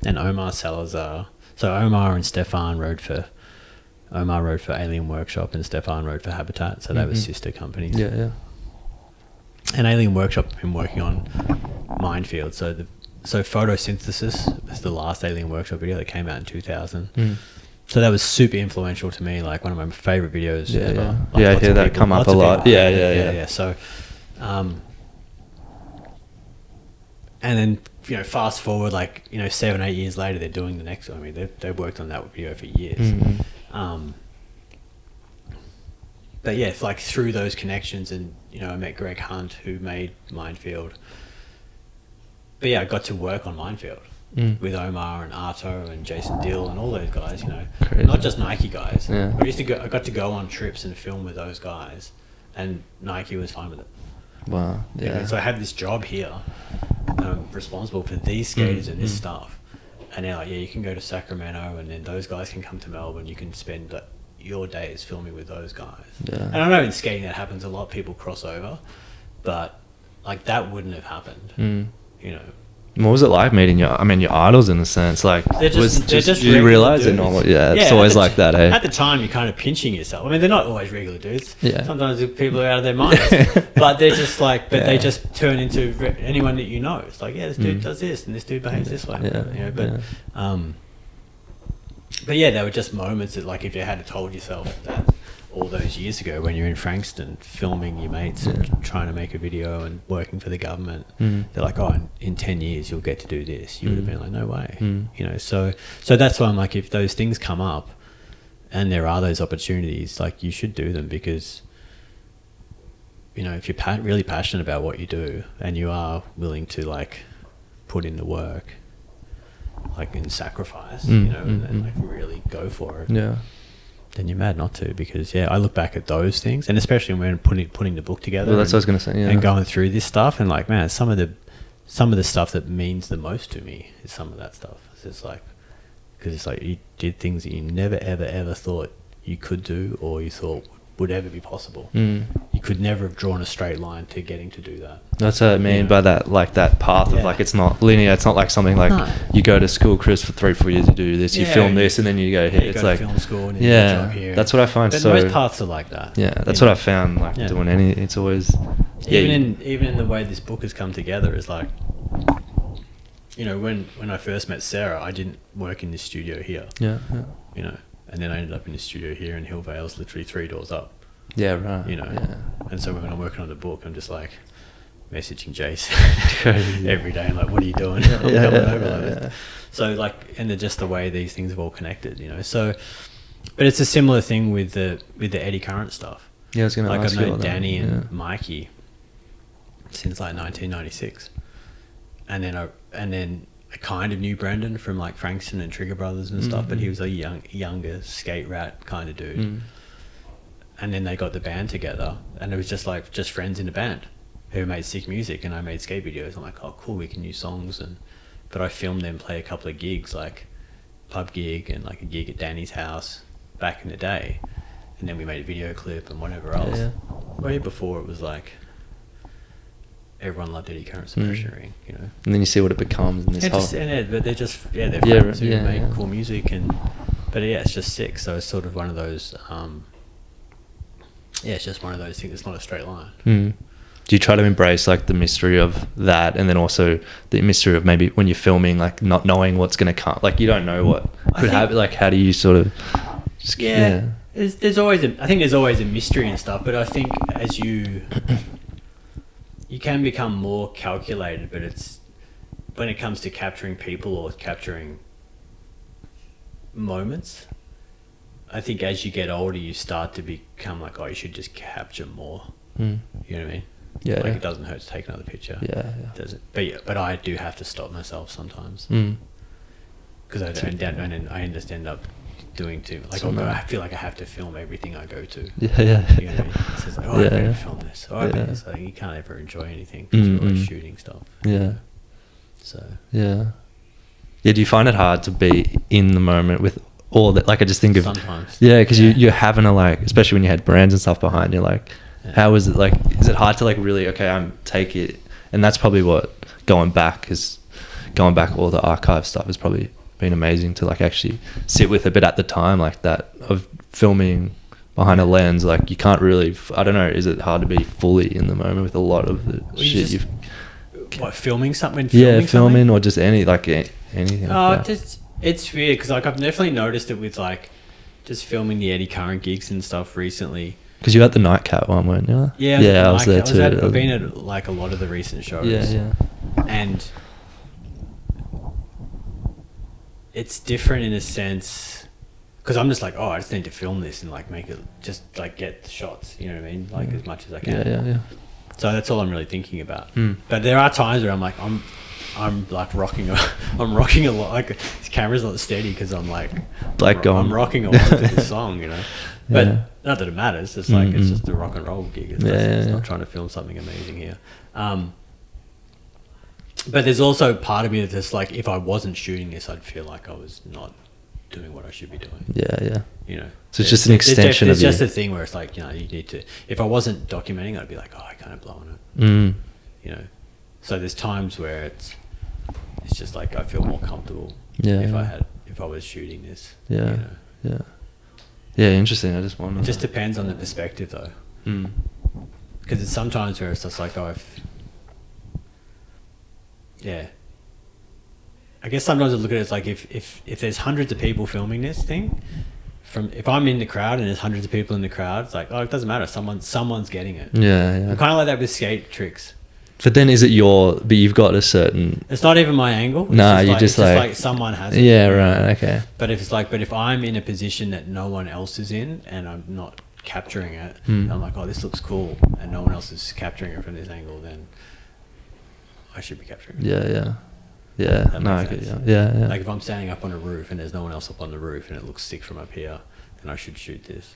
and Omar Salazar, so Omar and Stefan rode for Alien Workshop, and Stefan rode for Habitat, so they were sister companies. Yeah. And Alien Workshop have been working on Minefield, so Photosynthesis was the last Alien Workshop video that came out in 2000. So that was super influential to me, like one of my favorite videos ever. Like, I hear that come up a lot. Yeah. So, and then, you know, fast forward, like, you know, 7-8 years later, they're doing the next one. I mean, they've worked on that video for years. But yeah, it's like through those connections, and, you know, I met Greg Hunt, who made Minefield. But yeah, I got to work on Minefield with Omar and Arto and Jason Dill and all those guys, you know. Crazy. Not just Nike guys. Yeah. I got to go on trips and film with those guys, and Nike was fine with it. Wow. You Yeah. know, so I had this job here, responsible for these skaters and this stuff. And they're like, yeah, you can go to Sacramento, and then those guys can come to Melbourne. You can spend your days filming with those guys. Yeah. And I know in skating that happens a lot. People cross over, but like that wouldn't have happened. You know. What was it like meeting your idols in a sense? Like, They're just you realize they're dudes. not? Yeah, it's always like that, eh? At the time, you're kind of pinching yourself. I mean, they're not always regular dudes. Yeah. Sometimes people are out of their minds, but they're just like, they just turn into anyone that you know. It's like, yeah, this dude does this, and this dude behaves this way. Yeah. You know, but yeah, there were just moments that, like, if you had told yourself that all those years ago when you're in Frankston filming your mates and trying to make a video and working for the government, they're like, oh, in 10 years you'll get to do this, you would have been like, no way. You know, so that's why I'm like, if those things come up and there are those opportunities, like, you should do them, because, you know, if you're really passionate about what you do and you are willing to, like, put in the work, like, in sacrifice, you know, and like really go for it, then you're mad not to. Because I look back at those things, and especially when putting the book together. Well, that's what I was gonna say. Yeah. And going through this stuff, and like, man, some of the stuff that means the most to me is some of that stuff. It's just like, because it's like you did things that you never ever thought you could do, or you thought would ever be possible. You could never have drawn a straight line to getting to do that. That's what I mean by that, like that path of like, it's not linear. It's not like something like you go to school, Chris, for 3-4 years, you do this, you film this, and then you go here. You it's go like to film school, and then you get a job here. That's what I find. But so most paths are like that. Yeah, that's what I found. Like doing any, it's always even in the way this book has come together is like, you know, when I first met Sarah, I didn't work in this studio here. Yeah. You know, and then I ended up in the studio here in Hillvale. It's literally 3 doors up. Yeah, right. You know, and so when I'm working on the book, I'm just like messaging Jason every day. I'm like, what are you doing? I'm coming over. So like, and they're just the way these things have all connected, you know. So, but it's a similar thing with the Eddie Current stuff. Yeah, I was gonna ask you. I've known Danny and Mikey since like 1996, and then I kind of knew Brendan from like Frankston and Trigger Brothers and stuff, but he was a younger skate rat kind of dude. And then they got the band together, and it was just friends in the band who made sick music, and I made skate videos. I'm like, oh cool, we can use songs. But I filmed them play a couple of gigs, like pub gig and like a gig at Danny's house back in the day, and then we made a video clip and whatever else. Way before it was like, everyone loved Eddie Current suppression ring, you know. And then you see what it becomes. And this whole... but they're just they're friends who make cool music, but it's just sick. So it's sort of one of those. It's just one of those things. It's not a straight line. Do you try to embrace like the mystery of that, and then also the mystery of maybe when you're filming, like not knowing what's going to come, like you don't know what could happen. Like how do you sort of just There's always there's always a mystery and stuff, but I think as you can become more calculated, but it's when it comes to capturing people or capturing moments, I think as you get older you start to become like, oh, you should just capture more. You know what I mean? Yeah, it doesn't hurt to take another picture. It doesn't. But I do have to stop myself sometimes because I just end up doing too. Like I feel like I have to film everything I go to. You know what I mean? It's just like, I better film this. So you can't ever enjoy anything because you're always shooting stuff. So do you find it hard to be in the moment with all that? Like I just think of sometimes. Because you're having to like, especially when you had brands and stuff behind you, like. How is it like? Is it hard to like really take it? And that's probably what going back all the archive stuff has probably been amazing to like actually sit with it. But at the time like that of filming behind a lens, like you can't really. I don't know. Is it hard to be fully in the moment with a lot of the shit you've? What, filming something? Filming or just anything. It's weird because like I've definitely noticed it with like just filming the Eddie Current gigs and stuff recently. Because you were at the Nightcap one, weren't you? Yeah, I was there too. I've been at like a lot of the recent shows. And it's different in a sense because I'm just like, I just need to film this and like make it, just like get the shots. You know what I mean? Like as much as I can. So that's all I'm really thinking about. But there are times where I'm like, I'm like rocking. I'm rocking a lot. Like this camera's not steady because I'm like, I'm rocking a lot to the song, you know. But not that it matters. It's like it's just a rock and roll gig. It's not trying to film something amazing here. But there's also part of me that's just like, if I wasn't shooting this, I'd feel like I was not doing what I should be doing. You know. So it's just an extension of you. It's just a thing where it's like, you know, you need to. If I wasn't documenting, I'd be like, I kind of blowing it. You know. So there's times where it's just like I feel more comfortable if I was shooting this. You know? Interesting. I just wonder. It just depends on the perspective though. Because it's sometimes where it's just like, I guess sometimes I look at it as like if there's hundreds of people filming this thing, if I'm in the crowd and there's hundreds of people in the crowd, it's like, it doesn't matter. Someone's getting it. I'm kind of like that with skate tricks. But then is it but you've got a certain... It's not even my angle. It's just like someone has it. Yeah, right, okay. But if I'm in a position that no one else is in and I'm not capturing it, I'm like, this looks cool, and no one else is capturing it from this angle, then I should be capturing it. Yeah. Like if I'm standing up on a roof and there's no one else up on the roof and it looks sick from up here, then I should shoot this.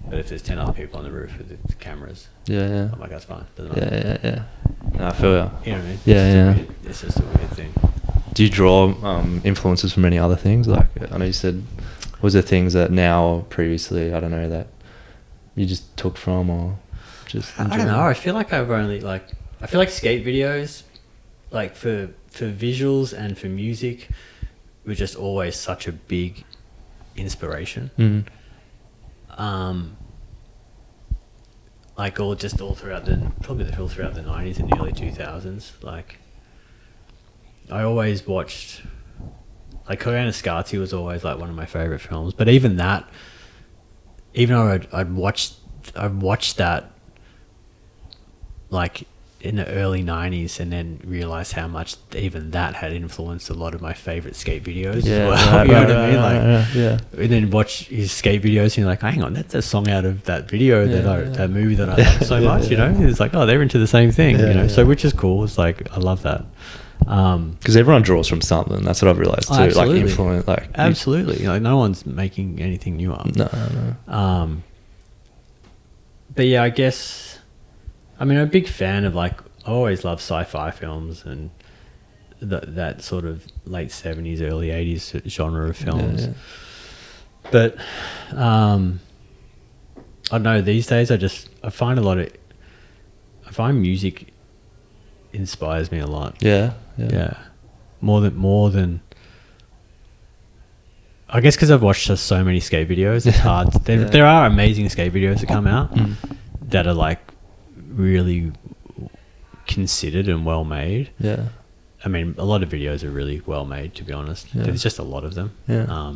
But if there's 10 other people on the roof with the cameras, I'm like, that's fine. Doesn't matter. No, I feel you. You know what I mean? It's just a weird thing. Do you draw influences from any other things? Like I know you said, was there things that now or previously, I don't know, that you just took from or just? I don't know. I feel like I've only I feel like skate videos, like for visuals and for music, were just always such a big inspiration. Like all throughout the 90s and the early 2000s. Like I always watched, like Koyaanisqatsi was always like one of my favorite films. But even though I'd watched that like in the early 90s and then realized how much even that had influenced a lot of my favorite skate videos as well. You know what I mean? And then watch his skate videos and you're like, hang on, that's a song out of that video that movie that I love so much, you know? It's like, they're into the same thing, you know? So which is cool. It's like, I love that. Because everyone draws from something. That's what I've realized too. Absolutely. Like influence, like absolutely. Like no one's making anything new up. No. But yeah, I guess, I'm a big fan of I always love sci-fi films and that sort of late 70s, early 80s genre of films. But I don't know, these days I find music inspires me a lot. Yeah. More than I guess because I've watched just so many skate videos. It's hard. There are amazing skate videos that come out that are like really considered and well made. Yeah. I mean, a lot of videos are really well made, to be honest. Yeah. There's just a lot of them. Yeah.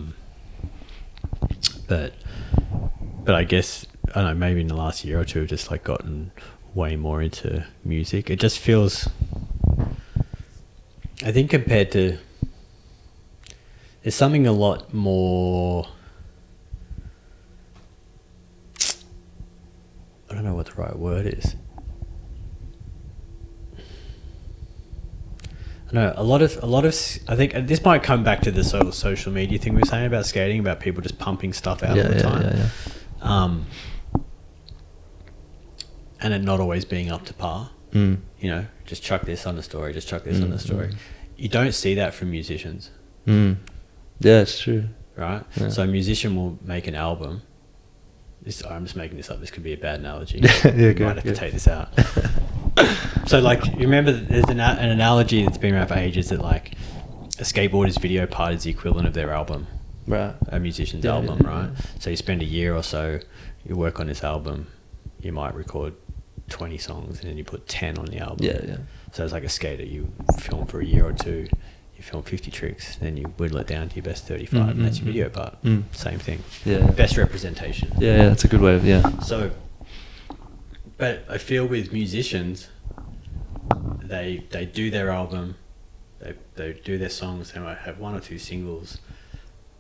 But I guess, I don't know, maybe in the last year or two, I've just like gotten way more into music. It just feels, I think compared to, there's something a lot more, I don't know what the right word is. No, a lot of. I think this might come back to the social media thing we were saying about skating, about people just pumping stuff out all the time, and it not always being up to par. You know, just chuck this on the story, just chuck this on the story. You don't see that from musicians. Yeah, it's true. Right. Yeah. So a musician will make an album. I'm just making this up. This could be a bad analogy. You might have to take this out. So, like, you remember there's an analogy that's been around for ages that, like, a skateboarder's video part is the equivalent of their album. Right. A musician's album, right? So you spend a year or so, you work on this album, you might record 20 songs and then you put 10 on the album. Yeah. So it's like a skater, you film for a year or two, you film 50 tricks, then you whittle it down to your best 35, and that's your video part. Same thing. Yeah. Best representation. Yeah, that's a good way of, So, but I feel with musicians, they do their album, they do their songs, they might have one or two singles,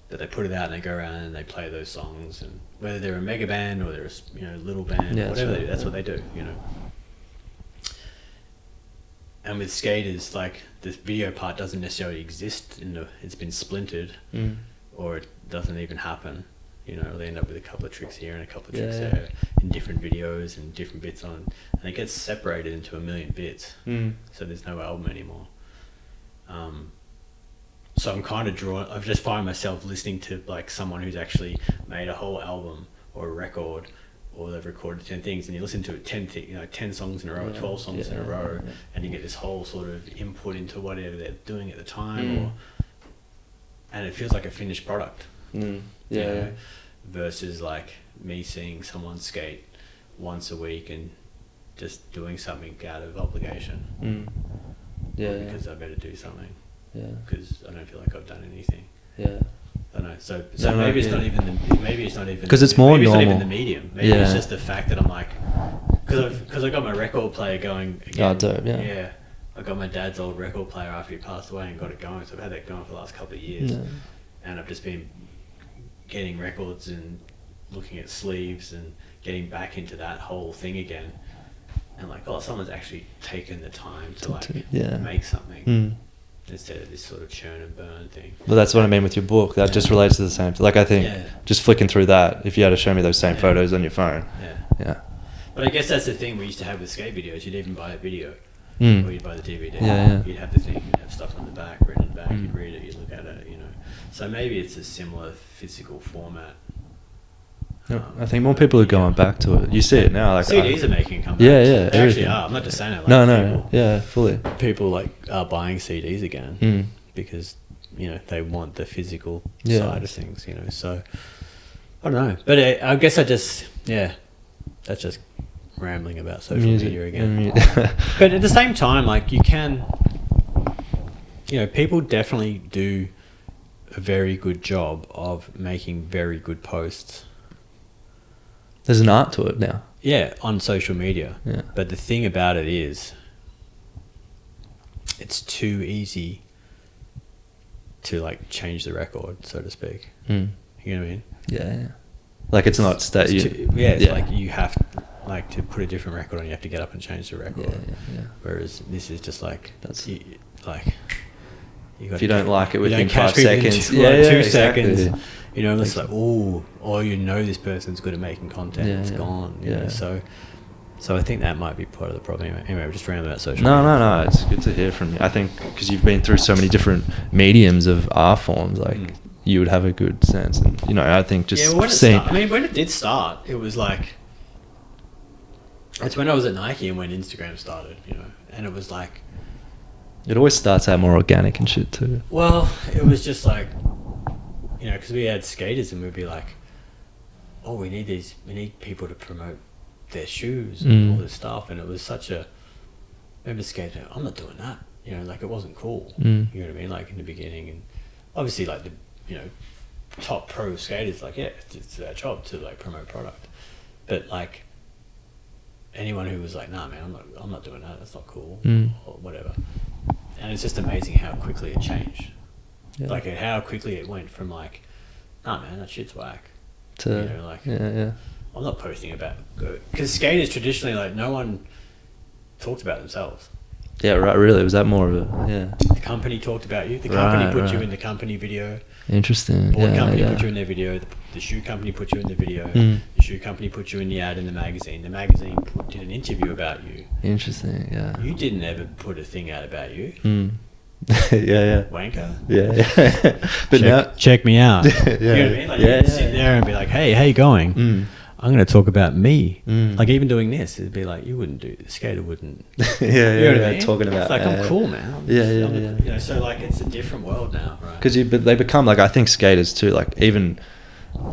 that they put it out and they go around and they play those songs, and whether they're a mega band or they're a little band, whatever they do, that's what they do, you know. And with skaters, like, the video part doesn't necessarily exist it's been splintered, or it doesn't even happen. You know, they end up with a couple of tricks here and a couple of tricks there in different videos and different bits on, and it gets separated into a million bits. So there's no album anymore. So I'm kind of drawn. I've just find myself listening to like someone who's actually made a whole album or a record, or they've recorded 10 things, and you listen to it 10 songs in a row, 12 songs in a row, and you get this whole sort of input into whatever they're doing at the time, and it feels like a finished product. You know, versus like me seeing someone skate once a week and just doing something out of obligation. Because I better do something. Because I don't feel like I've done anything. I don't know. So maybe it's not even because it's more maybe normal. It's not even the medium. Maybe it's just the fact that I'm like, because I got my record player going again. Oh, dope, I got my dad's old record player after he passed away and got it going. So I've had that going for the last couple of years, and I've just been getting records and looking at sleeves and getting back into that whole thing again, and like, someone's actually taken the time to make something instead of this sort of churn and burn thing. Well, that's what I mean with your book. That just relates to the same. Like, I think just flicking through that, if you had to show me those same photos on your phone. But I guess that's the thing we used to have with skate videos. You'd even buy a video, or you'd buy the DVD. You'd have the thing, you'd have stuff on the back, written on the back, you'd read it, you'd look at it, you know. So maybe it's a similar physical format. I think more people are going back to it. You see it now. Like CDs are making a comeback. They actually are. I'm not just saying it. Like fully. People like are buying CDs again because they want the physical side of things. So I don't know, but I guess that's just rambling about social media again. But at the same time, like, you can, people definitely do a very good job of making very good posts. There's an art to it now. Yeah, on social media. Yeah. But the thing about it is, it's too easy to like change the record, so to speak. You know what I mean? Yeah. Like, it's not like you have to put a different record on. You have to get up and change the record. Whereas this is just like if you don't like it within 5 seconds, 2 seconds. It's like, this person's good at making content. It's gone. So I think that might be part of the problem. Anyway, we're just rambling about social media. No. It's good to hear from you. I think because you've been through so many different mediums of art forms, like you would have a good sense. And I think just seeing. When it did start, it was like, it's when I was at Nike and when Instagram started. and it was like, It always starts out more organic and shit too. well, it was just like, because we had skaters and we'd be like, oh, we need people to promote their shoes and all this stuff, and it was such a, remember skaters, I'm not doing that, like it wasn't cool, you know what I mean, like in the beginning, and obviously like the, top pro skaters, like, yeah, it's their job to like promote product, but like anyone who was like, nah man, I'm not doing that, that's not cool, or whatever. And it's just amazing how quickly it changed. Yeah. Like how quickly it went from like, nah man, that shit's whack, to like, I'm not posting about, because skaters traditionally, like, no one talked about themselves. Yeah, right. Really, was that more of a The company talked about you. The company put you in the company video. Interesting. Board company put you in their video. The shoe company put you in the video. The shoe company put you in the ad in the magazine. The magazine did an interview about you. Interesting. Yeah. You didn't ever put a thing out about you. Yeah. Wanker. Yeah. But check me out. Yeah. You know what I mean? Like, you sit there and be like, hey, how you going? I'm going to talk about me. Like, even doing this, it'd be like, you wouldn't do, the skater wouldn't. You know what I mean? Talking about. It's like, I'm cool, man. Yeah. So, like, it's a different world now, right? Because they become, like, I think skaters too, like, even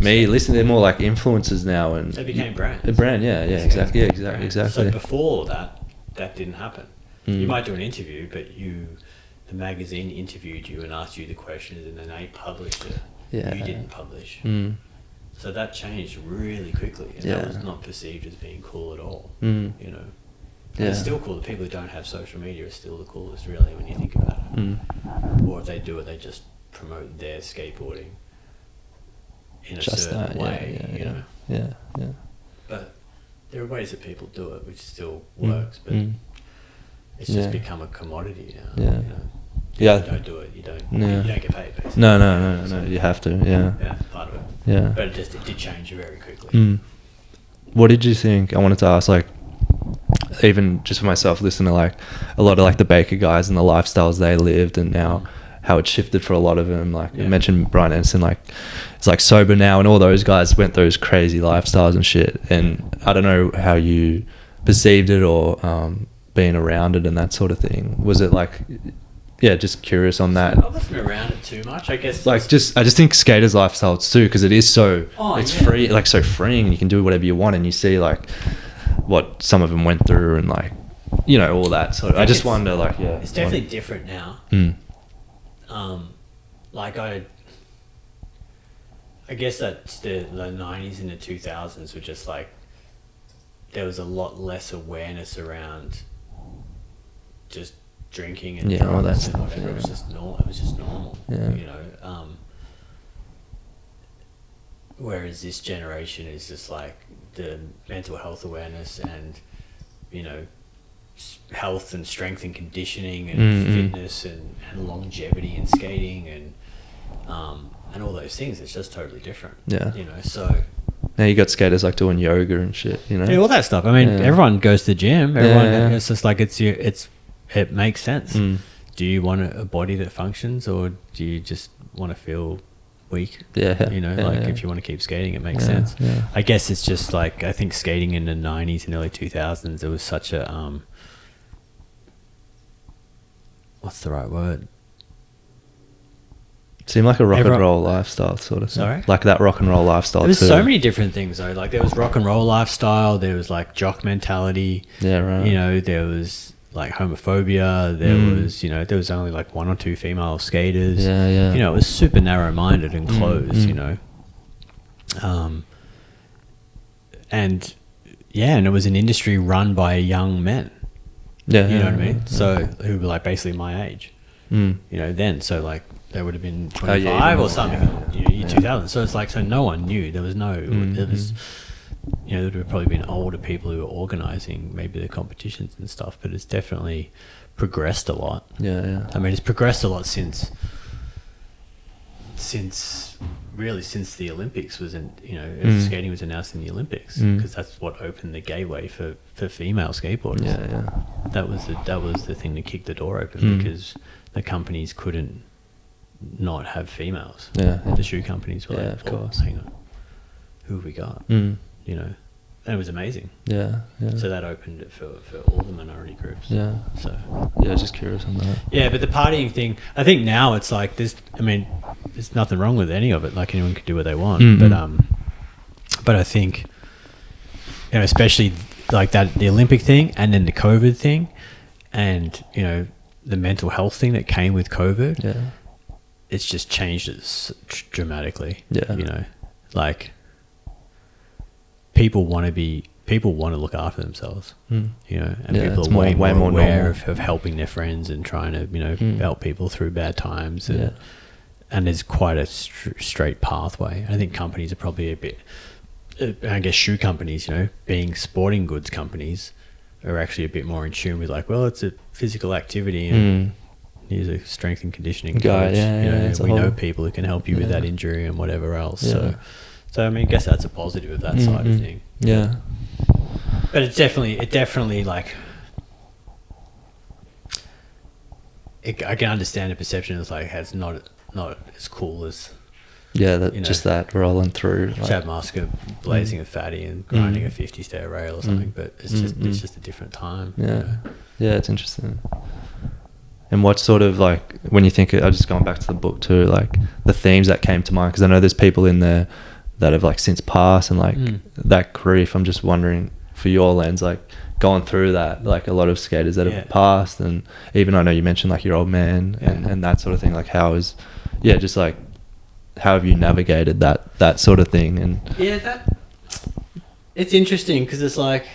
me, listen, they're more like influencers now. And they became brands. A brand, exactly. Yeah, exactly. So, before that didn't happen. You might do an interview, but the magazine interviewed you and asked you the questions, and then they published it. Yeah. You didn't publish. So that changed really quickly, and that was not perceived as being cool at all. And it's still cool. The people who don't have social media are still the coolest, really, when you think about it. Or if they do it, they just promote their skateboarding in a certain way. Yeah. But there are ways that people do it, which still works, but it's just become a commodity now. Yeah. If you don't do it, you don't get paid, basically. No, so you have to, Yeah, part of it. Yeah. But it did change very quickly. What did you think? I wanted to ask, like, even just for myself, listening to, like, a lot of, like, the Baker guys and the lifestyles they lived, and now how it shifted for a lot of them. Like, you mentioned Brian Anderson, like, it's, like, sober now, and all those guys went those crazy lifestyles and shit. And I don't know how you perceived it or being around it and that sort of thing. Was it, like... Yeah, just curious on that. I wasn't around it too much, I guess. Like, I just think skaters' lifestyles too, because it is so free, like so freeing. You can do whatever you want, and you see like what some of them went through, and like all that. So I just wonder, like, it's definitely different now. Like I guess that the 90s and the 2000s were just like, there was a lot less awareness around just drinking and drugs all that and stuff. Whatever. It was just normal. It was just normal. Whereas this generation is just like the mental health awareness and health and strength and conditioning and fitness and longevity and skating and all those things. It's just totally different. So now you got skaters like doing yoga and shit. all that stuff. I mean, everyone goes to the gym. Everyone. It's just like it makes sense. Do you want a body that functions, or do you just want to feel weak? If you want to keep skating, it makes sense. I guess it's just like, I think skating in the 90s and early 2000s, there was such a what's the right word? Seemed like a rock and roll lifestyle sort of thing. Sorry? Like that rock and roll lifestyle There was too. so many different things though. Like there was rock and roll lifestyle, there was like jock mentality. Yeah, right. There was like homophobia, there was only like one or two female skaters. It was super narrow-minded and closed. And it was an industry run by young men. You know what I mean? So who were like basically my age. Then, so like they would have been 25 or something, year 2000. So it's like, so no one knew. There was no, it was, there would have probably been older people who were organizing maybe the competitions and stuff, but it's definitely progressed a lot. I mean, it's progressed a lot since the Olympics was skating was announced in the Olympics, because that's what opened the gateway for female skateboarders. That was the thing that kicked the door open, because the companies couldn't not have females. The shoe companies were like, of course. Hang on, who have we got? And it was amazing. Yeah. So that opened it for all the minority groups. Yeah. So Yeah, I was just curious on that. yeah, but the partying thing, I think now it's like there's nothing wrong with any of it. Like anyone can do what they want. Mm-hmm. But I think, you know, especially like that, the Olympic thing and then the COVID thing and, you know, the mental health thing that came with COVID. Yeah. It's just changed it dramatically. Yeah. You know, like people want to look after themselves, you know, and people are way more aware of helping their friends and trying to, you know, help people through bad times. And there's quite a straight pathway. I think companies are probably a bit, I guess shoe companies, you know, being sporting goods companies are actually a bit more in tune with like, well, it's a physical activity and here's a strength and conditioning coach. We know people who can help you with that injury and whatever else. So I mean, I guess that's a positive of that side of thing. Yeah. But it definitely like, I can understand the perception as like, it's not as cool as, that, you know, just that rolling through. Like, Chad Musker blazing a fatty and grinding a 50-stair rail or something, but it's just a different time. Yeah. You know? Yeah, it's interesting. And what sort of like, when you think, I just going back to the book too, like the themes that came to mind, because I know there's people in there that have like since passed and like that grief. I'm just wondering for your lens, like going through that, like a lot of skaters that have passed, and even I know you mentioned like your old man and that sort of thing, like just like how have you navigated that sort of thing? And it's interesting because it's like,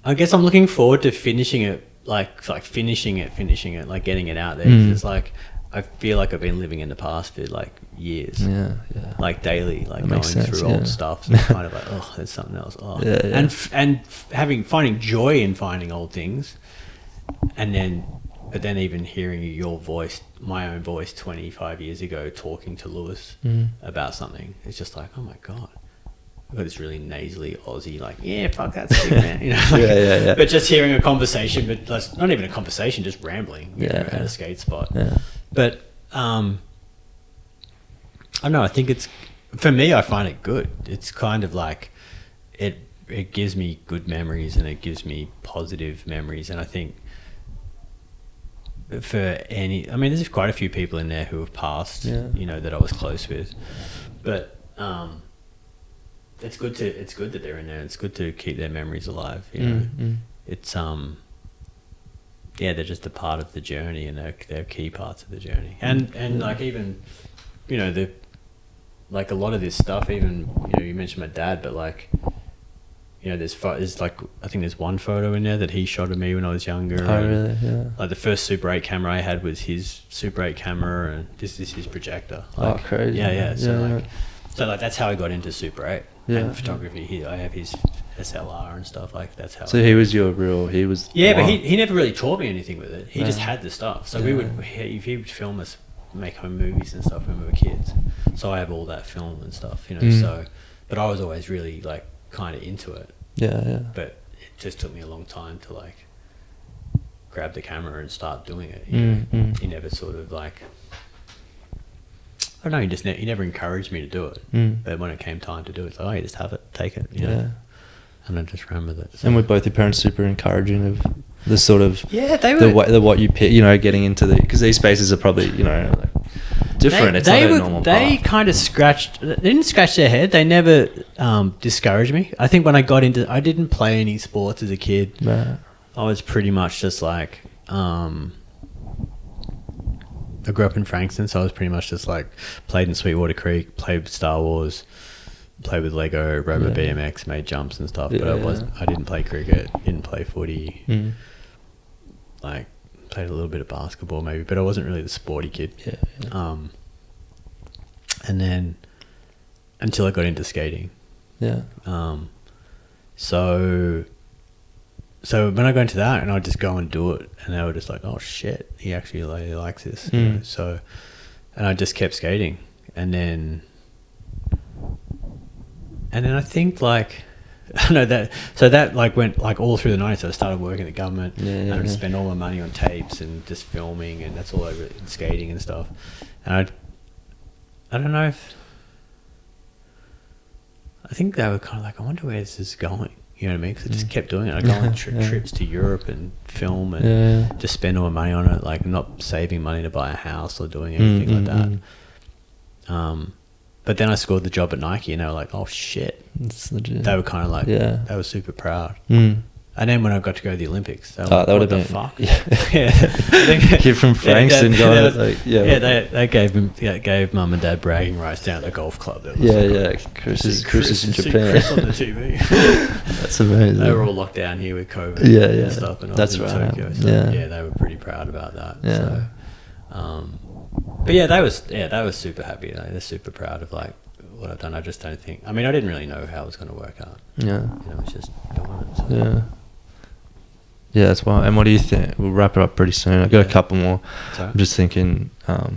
I guess I'm looking forward to finishing it, like finishing it, like getting it out there. It's like I feel like I've been living in the past for like years, like daily, like that going sense, through old stuff. So it's kind of like, oh, there's something else. Oh, and finding joy in finding old things, but then even hearing your voice, my own voice, 25 years ago, talking to Lewis about something, it's just like, oh my god. I've got this really nasally Aussie, like, yeah, fuck that sick, man. You know, like, but just hearing a conversation, but that's not even a conversation, just rambling at a skate spot. Yeah. But I don't know. I think it's, for me, I find it good. It's kind of like it gives me good memories and it gives me positive memories. And I think there's quite a few people in there who have passed, you know, that I was close with, but. It's good that they're in there. It's good to keep their memories alive. You know, it's they're just a part of the journey, and they're key parts of the journey. And like even, you know, like a lot of this stuff. Even, you know, you mentioned my dad, but like, you know, there's like, I think there's one photo in there that he shot of me when I was younger. Oh, really? Yeah. Like the first Super 8 camera I had was his Super 8 camera, and this is his projector. Like, oh, crazy. Yeah. So that's how I got into Super 8 and photography. I have his SLR and stuff, like that's how. So he was but he never really taught me anything with it. He just had the stuff. So he would film us, make home movies and stuff when we were kids. So I have all that film and stuff, you know. So, but I was always really like kind of into it. Yeah. But it just took me a long time to like grab the camera and start doing it. You know? He never sort of like, I don't know, he never encouraged me to do it. But when it came time to do it, it's like, oh, you just have it, take it, you know? And I just ran with it. So. And were both your parents super encouraging of the sort of they were the what you pick, you know, getting into because these spaces are probably, you know, like different. It's not a normal They path. kind of they didn't scratch their head. They never discouraged me. I think when I got into, I didn't play any sports as a kid. Right. I was pretty much just like, I grew up in Frankston, so I was pretty much just like played in Sweetwater Creek, played with Star Wars, played with Lego, rode with BMX, made jumps and stuff. But I didn't play cricket, didn't play footy. Like played a little bit of basketball maybe, but I wasn't really the sporty kid. And then until I got into skating. So when I go into that and I'd just go and do it, and they were just like, oh shit, he actually really likes this. You know? So, and I just kept skating. And then I think like, I know that like went like all through the 90s. I started working at the government and I'd spend all my money on tapes and just filming, and that's all I really, and skating and stuff. And I don't know if, I think they were kind of like, I wonder where this is going. You know what I mean? Because I just kept doing it. I go on trips to Europe and film and just spend all my money on it, like not saving money to buy a house or doing anything like that. But then I scored the job at Nike, and they were like, "Oh shit!" It's legit. They were kind of like, they were super proud. And then when I got to go to the Olympics, they were like, that would what the have been fuck? Kid from Frankston they gave mum and dad bragging rights down at the golf club. Chris is in Japan. Chris on the TV. That's amazing. They were all locked down here with COVID and stuff, and that's I was in right. Tokyo, so they were pretty proud about that. Yeah. So, but they were super happy. They're super proud of like what I've done. I just don't think. I mean, I didn't really know how it was going to work out. Yeah. You know, it's just doing it. So. Yeah. Yeah, that's why. And what do you think? We'll wrap it up pretty soon. I've got a couple more. Sorry? I'm just thinking,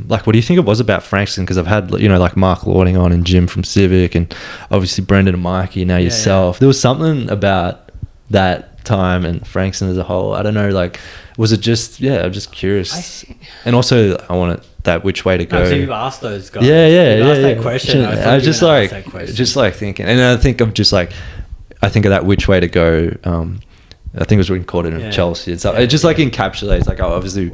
like, what do you think it was about Frankston? Because I've had, you know, like Mark Lording on and Jim from Civic, and obviously Brendan and Mikey, now yourself. There was something about that time and Frankston as a whole. I don't know, like, was it just, I'm just curious. And also, I want that which way to go. So you've asked those guys. You've asked that question. I was just like thinking. And I think of just like, I think of that which way to go. I think it was recorded in Chelsea. It's it just like encapsulates, like, obviously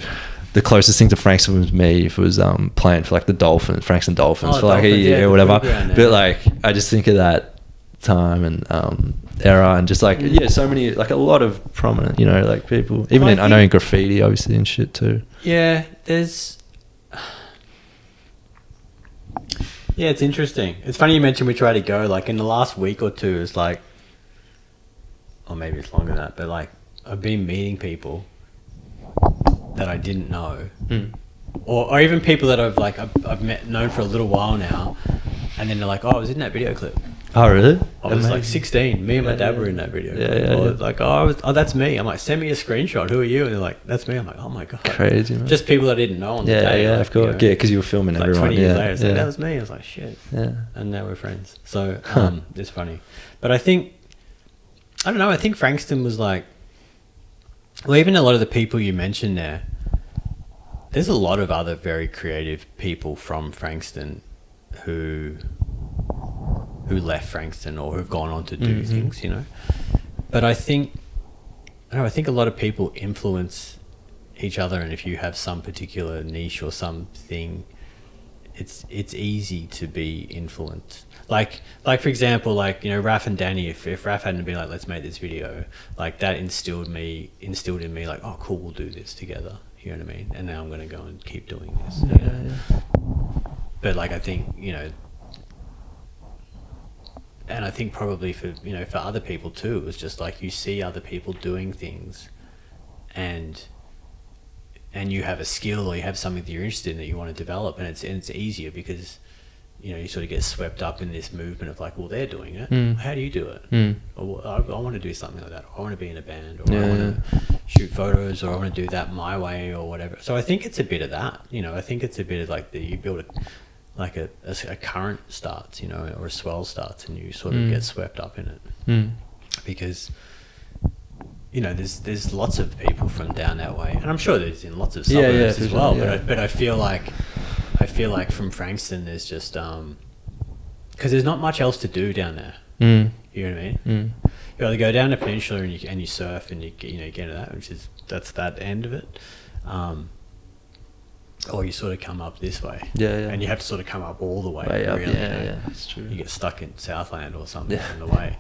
the closest thing to Frankston was me if it was playing for like the Frankston Dolphins for like a year or whatever. But like, I just think of that time and era, and just like so many, like a lot of prominent, you know, like people, even I know in graffiti obviously and shit too. Yeah, there's it's interesting. It's funny you mentioned which way to go. Like in the last week or two, it's like, or maybe it's longer than that, but like I've been meeting people that I didn't know, or even people that I've known for a little while now, and then they're like, "Oh, I was in that video clip." Oh, really? I was like 16. Me and my dad were in that video. Clip. Like, oh, that's me. I'm like, send me a screenshot. Who are you? And they're like, that's me. I'm like, oh my god, crazy, man. Just people I didn't know on the day. Yeah, of course. Because you were filming like everyone. 20 years later, it's like, that was me. I was like, shit. Yeah. And now we're friends. So it's funny, but I think. I don't know. I think Frankston was like, well, even a lot of the people you mentioned there's a lot of other very creative people from Frankston who left Frankston or who've gone on to do things, you know. But I think a lot of people influence each other, and if you have some particular niche or something, it's easy to be influenced. Like for example, like, you know, Raph and Danny, if Raph hadn't been like, let's make this video, like that instilled in me like, oh cool, we'll do this together, you know what I mean? And now I'm going to go and keep doing this. But like, I think, you know, and I think probably for other people too, it was just like you see other people doing things and you have a skill or you have something that you're interested in that you want to develop, and it's easier because, you know, you sort of get swept up in this movement of like, well, they're doing it. How do you do it? Or I want to do something like that. Or I want to be in a band, or I want to shoot photos, or I want to do that my way, or whatever. So I think it's a bit of that. You know, I think it's a bit of like you build a current starts, you know, or a swell starts, and you sort of get swept up in it because, you know, there's lots of people from down that way, and I'm sure there's in lots of suburbs as well. But I feel like from Frankston there's just because there's not much else to do down there. You know what I mean? You either go down the peninsula and you surf and you get into that, that's that end of it, or you sort of come up this way. And you have to sort of come up all the way up. Really, that's true. You get stuck in Southland or something in the way.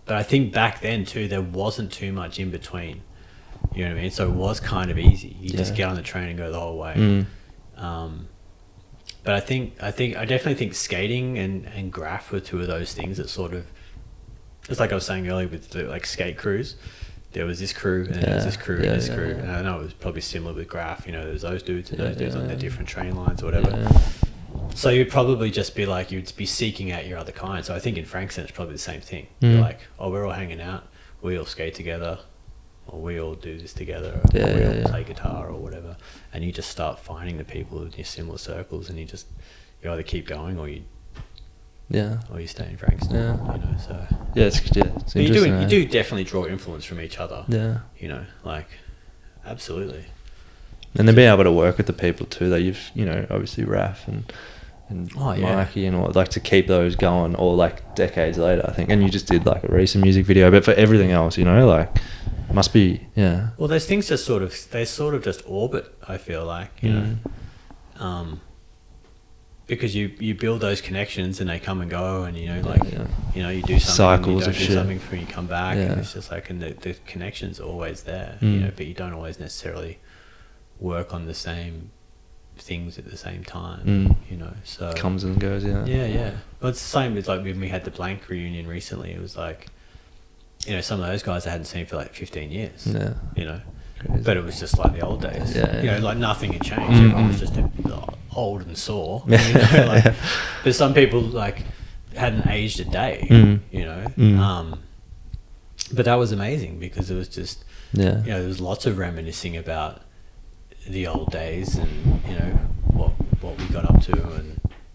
But I think back then too, there wasn't too much in between. You know what I mean? So it was kind of easy. You just get on the train and go the whole way. But I definitely think skating and graph were two of those things that sort of, just like I was saying earlier with the like skate crews, there was this crew and there was this crew and this crew. And I know it was probably similar with graph, you know, there's those dudes and those dudes on their different train lines or whatever. So you'd probably just be like, you'd be seeking out your other kind. So I think in Frankston it's probably the same thing. You're like, oh, we're all hanging out, we all skate together, or we all do this together, or we all play guitar or whatever, and you just start finding the people in your similar circles, and you either keep going or you stay in Frankston. You know, so it's you do definitely draw influence from each other. You know, like absolutely. And then being able to work with the people too that you've, you know, obviously Raph and Oh, yeah. Mikey and all, like to keep those going, or like decades later, I think. And you just did like a recent music video, but for everything else, you know, like must be, yeah. Well, those things just sort of just orbit, I feel like, you know. Because you build those connections and they come and go, and you know, like you know, you do something, cycles you don't of do shit. something for you come back, Yeah. and it's just like, and the connection's always there, you know, but you don't always necessarily work on the same things at the same time, you know. So Comes and goes, yeah. yeah. Well, it's the same with like when we had the Blank reunion recently. It was like, you know, some of those guys I hadn't seen for like 15 years. Yeah. You know. Crazy. But it was just like the old days. Yeah, You yeah. know, like nothing had changed. Everyone was just old and sore. You know? Like, but some people like hadn't aged a day. You know. But that was amazing because it was just, you know, there was lots of reminiscing about the old days and, you know, what we got up to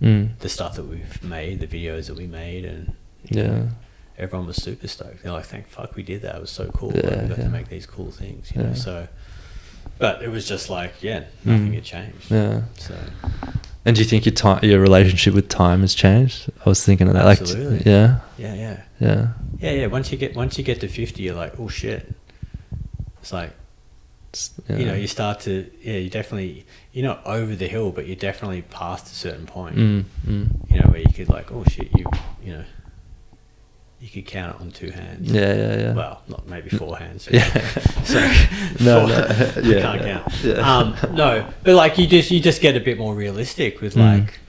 and the stuff that we've made, the videos that we made, and you know, everyone was super stoked. They're like, "Thank fuck we did that. It was so cool. Yeah, like, we got to make these cool things." You know, so. But it was just like, nothing had changed. Yeah. So. And do you think your relationship with time has changed? I was thinking of that. Absolutely. Like, yeah. Yeah. Once you get to 50, you're like, oh shit. It's like, you know, you start to, you're not over the hill, but you're definitely past a certain point. You know, where you could like, oh shit, you know, you could count it on two hands. Yeah. Well, not maybe four hands. Yeah. So No. you can't count. Yeah. No, but like you just get a bit more realistic with like,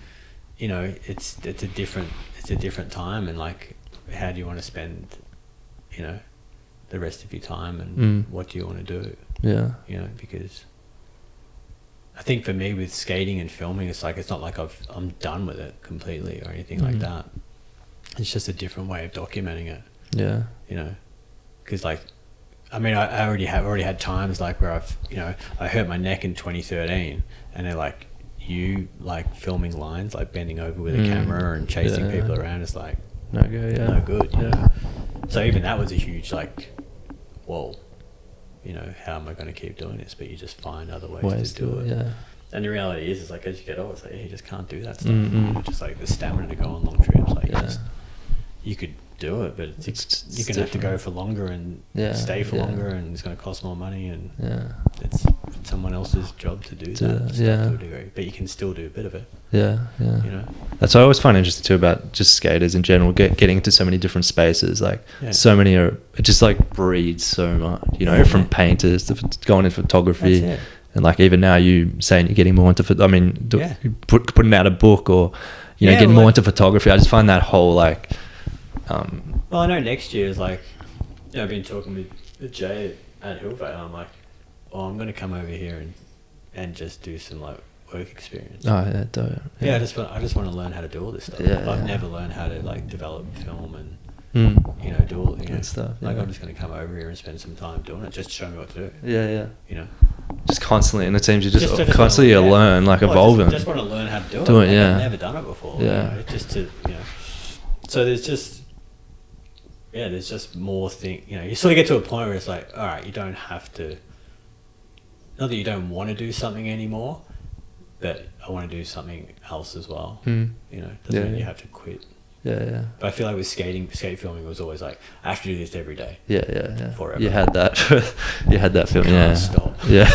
you know, it's a different time, and like, how do you want to spend, you know, the rest of your time, and what do you want to do? Yeah. You know, because I think for me with skating and filming, it's like, it's not like I'm done with it completely or anything like that. It's just a different way of documenting it. Yeah. You know, because like, I mean, I already had times like where I hurt my neck in 2013, and they're like, you like filming lines, like bending over with a camera and chasing people around. It's like, no good. You know? So even that was a huge like, whoa, you know, how am I going to keep doing this? But you just find other ways to do it. Yeah. And the reality is like, as you get older, it's like, you just can't do that stuff. You know, just like the stamina to go on long trips, like you could do it, but you're going to have to go for longer and stay for longer, and it's going to cost more money, and it's someone else's job to do that stuff to a degree. But you can still do a bit of it. Yeah. You know, that's what I always find interesting too about just skaters in general, getting into so many different spaces. Like so many it just like breeds so much. You know, from painters to going into photography. That's it. And like even now you saying you're getting more into, putting out a book, or you know, getting more into photography. I just find that whole like. Well, I know next year is like, you know, I've been talking with Jay at Hillvale, and I'm like, I'm going to come over here and just do some like work experience. Oh yeah, dope. Yeah, I just want to learn how to do all this stuff. I've never learned how to like develop film and you know, do all stuff. Like I'm just going to come over here and spend some time doing it, just to show me what to do. Yeah. You know, just constantly, and it seems you just constantly learn, like evolving. I just want to learn how to do it. Do it, like, I've never done it before. Yeah. You know, just to, you know. So there's just more thing. You know, you sort of get to a point where it's like, all right, you don't have to. Not that you don't want to do something anymore, but I want to do something else as well. You know, doesn't mean you have to quit. Yeah. But I feel like with skate filming, it was always like, I have to do this every day. Yeah. Forever. You had that. You had that feeling. Can't stop. Yeah.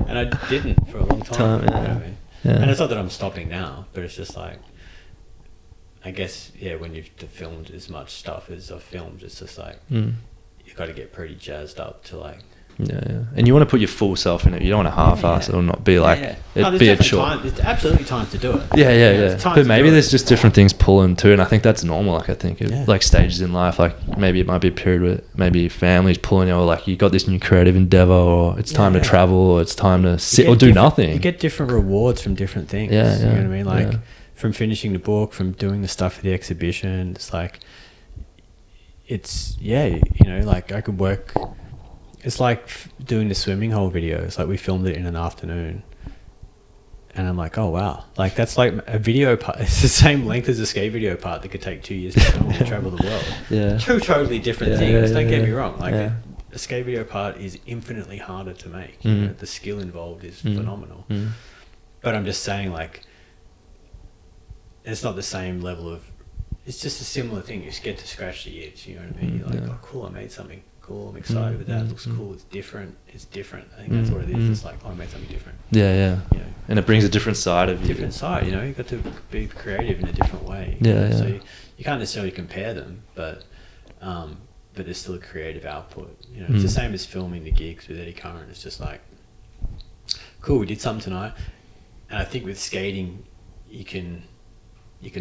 And I didn't for a long time. You know what I mean? And it's not that I'm stopping now, but it's just like, I guess, when you've filmed as much stuff as I've filmed, it's just like, you've got to get pretty jazzed up to like. Yeah. And you want to put your full self in it. You don't want to half-ass it or not be like, it'd be a chore. There's absolutely time to do it. Yeah. But maybe there's just different things pulling too, and I think that's normal. Like I think like stages in life, like maybe it might be a period where maybe family's pulling you, or like you got this new creative endeavor, or it's time to travel, or it's time to sit or do nothing. You get different rewards from different things. You know what I mean? Like from finishing the book, from doing the stuff for the exhibition, it's like, you know, like I could work. It's like doing the swimming hole video. It's like we filmed it in an afternoon, and I'm like, oh wow, like that's like a video part. It's the same length as a skate video part that could take 2 years to film and travel the world. Two totally different things. Don't get me wrong. Like a skate video part is infinitely harder to make. You know, the skill involved is phenomenal. But I'm just saying, like, it's not the same level of. It's just a similar thing. You just get to scratch the itch. You know what I mean? You're like, oh, cool, I made something cool. I'm excited with that. It looks cool. It's different. It's different. I think that's what it is. It's like, oh, I made something different. Yeah. You know, And it brings a different side of you. different side. You know, you got to be creative in a different way. Yeah. So you can't necessarily compare them, but there's still a creative output. You know, it's the same as filming the gigs with Eddie Curran. It's just like, cool, we did something tonight, and I think with skating, you can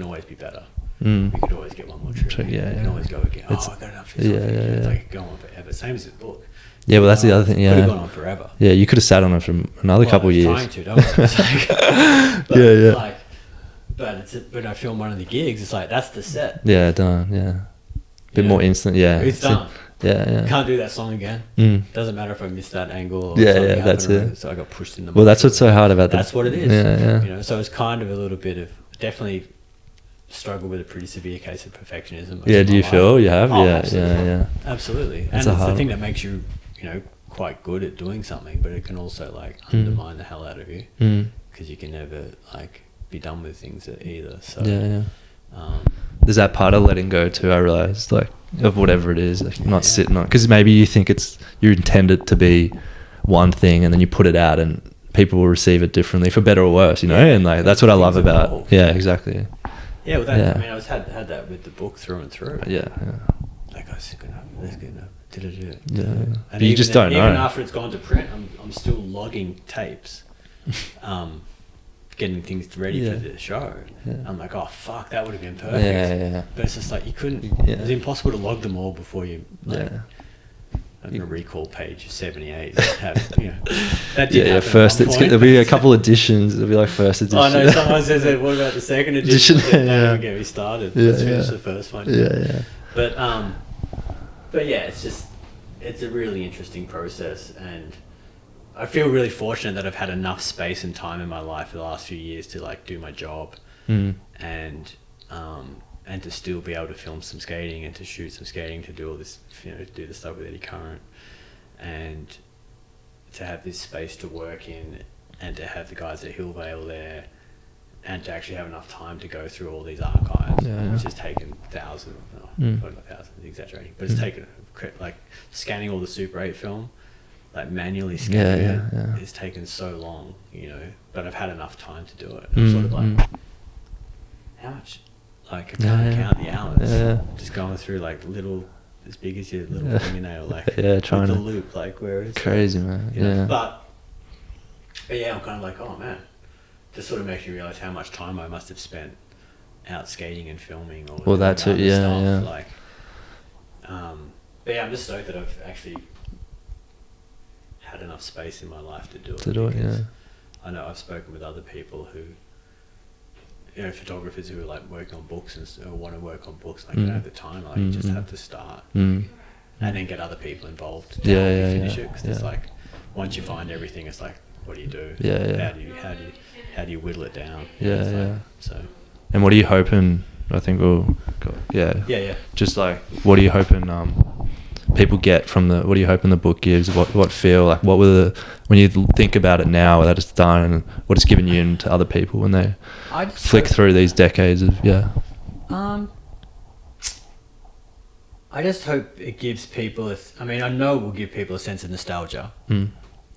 always be better. We could always get one more trick. You can always go again. I got enough. It's like go on forever. Same as the book. Yeah, well, that's the other thing. Yeah, could have gone on forever. Yeah, you could have sat on it for another couple of years. Trying to, don't I? But, like, but I film one of the gigs. It's like that's the set. Yeah, done. Yeah, bit more instant. Yeah, it's done. Yeah. Can't do that song again. Doesn't matter if I missed that angle. Or That's it. So I got pushed in the. Well, that's what's so hard about that. That's what it is. Yeah. You know, so it's kind of a little bit of definitely struggle with a pretty severe case of perfectionism. Yeah, do you feel you have? Oh, Yeah. Absolutely. And it's the thing that makes you, you know, quite good at doing something, but it can also like undermine the hell out of you because you can never like be done with things either. So there's that part of letting go too. I realized, like, of whatever it is, like not sitting on, because maybe you think you're intended to be one thing, and then you put it out, and people will receive it differently, for better or worse, you know. And like that's what I love about. Evolve. Yeah, exactly. Yeah, well, I mean, I had that with the book through and through. Yeah. Like, oh, this is good enough. Did it? Yeah. And But you just don't know. Even after it's gone to print, I'm still logging tapes, getting things ready for the show. Yeah. I'm like, oh fuck, that would have been perfect. Yeah. But it's just like you couldn't. It was impossible to log them all before you. Like, I'm gonna recall page 78. Have, you know, that did happen first, at one point. there'll be a couple editions. It'll be like first edition. Oh no, someone says that. What about the second edition? Don't even get me started. Let's finish the first one. Yeah. But yeah, it's a really interesting process, and I feel really fortunate that I've had enough space and time in my life for the last few years to like do my job, and to still be able to film some skating and to shoot some skating, to do all this, you know, do the stuff with Eddie Curran, and to have this space to work in, and to have the guys at Hillvale there, and to actually have enough time to go through all these archives, which has taken thousands, probably not thousands, exaggerating, but it's taken, like, scanning all the Super 8 film, like manually scanning it, it's taken so long, you know, but I've had enough time to do it. I'm sort of like, how much? Like, I can't count the hours. Just going through like little, as big as your little fingernail, like trying the to loop, like where is crazy, man. You know? But yeah, I'm kind of like, oh man, just sort of makes you realize how much time I must have spent out skating and filming, or well, that too, stuff. Like, but yeah, I'm just stoked that I've actually had enough space in my life to do it. I know I've spoken with other people who, you know, photographers who are like working on books and want to work on books, like you don't have the time, like you just have to start and then get other people involved to finish it, because it's like once you find everything, it's like, what do you do? How do you whittle it down? So, and what are you hoping? I think just like, what are you hoping people get from what are you hoping the book gives? What feel like? What were when you think about it now that it's done, and what it's given you and to other people when they flick through these decades of I just hope it gives people I know it will give people a sense of nostalgia,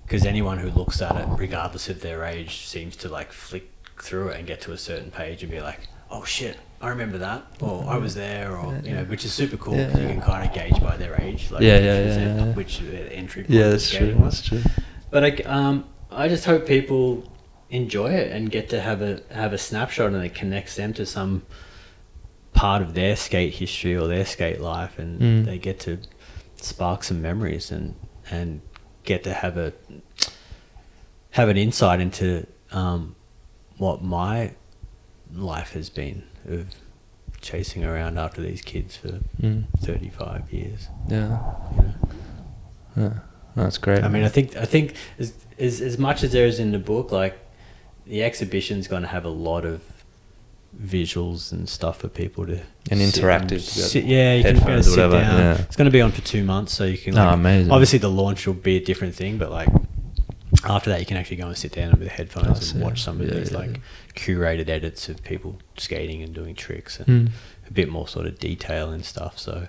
because anyone who looks at it, regardless of their age, seems to like flick through it and get to a certain page and be like, oh shit, I remember that, or I was there, or you know, which is super cool, because you can kind of gauge by their age, like which entry point that's true. But I just hope people enjoy it and get to have a snapshot, and it connects them to some part of their skate history or their skate life, and they get to spark some memories and get to have an insight into what my life has been of chasing around after these kids for 35 years. That's great. I mean, I think as much as there is in the book, like, the exhibition's going to have a lot of visuals and stuff for people to and interactive. You can go sit down. It's going to be on for 2 months, so you can. Amazing. Obviously, the launch will be a different thing, but like, after that, you can actually go and sit down with the headphones and watch some of these yeah. curated edits of people skating and doing tricks and a bit more sort of detail and stuff. So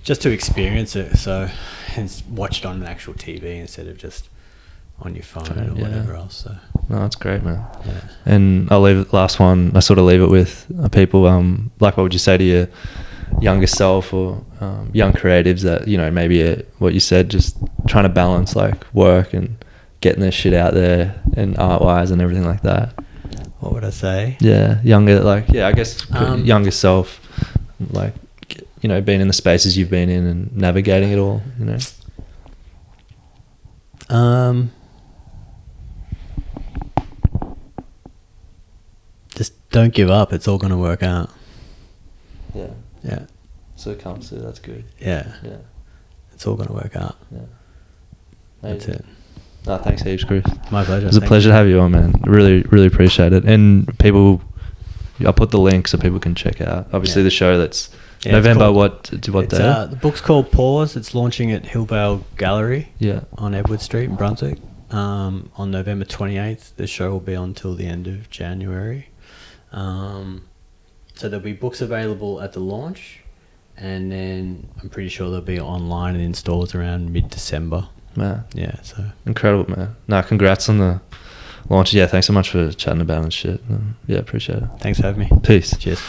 just to experience it, and watch it on an actual TV instead of just on your phone or whatever else. So no, that's great, man. yeah. And I'll leave it, last one, I sort of leave it with people, like what would you say to your younger self or young creatives that, you know, maybe what you said, just trying to balance like work and getting their shit out there and art wise and everything like that? What would I say? Yeah, younger, like, I guess younger self, like, you know, being in the spaces you've been in and navigating it all, you know. Just don't give up. It's all going to work out. Yeah. Yeah. So calm, so that's good. Yeah. Yeah. It's all going to work out. Yeah. That's it. No, thanks heaps, Chris. My pleasure. It was a pleasure to have you on, man. Really, really appreciate it. And people, I'll put the link so people can check out. Obviously, the show that's November. What day? The book's called Pause. It's launching at Hillvale Gallery. Yeah. On Edward Street in Brunswick. On November 28th. The show will be on till the end of January. So there'll be books available at the launch, and then I'm pretty sure they'll be online and in stores around mid-December. Man. Yeah, so incredible, man. No, congrats on the launch. Yeah, thanks so much for chatting about it and shit. Yeah, appreciate it. Thanks for having me. Peace. Cheers.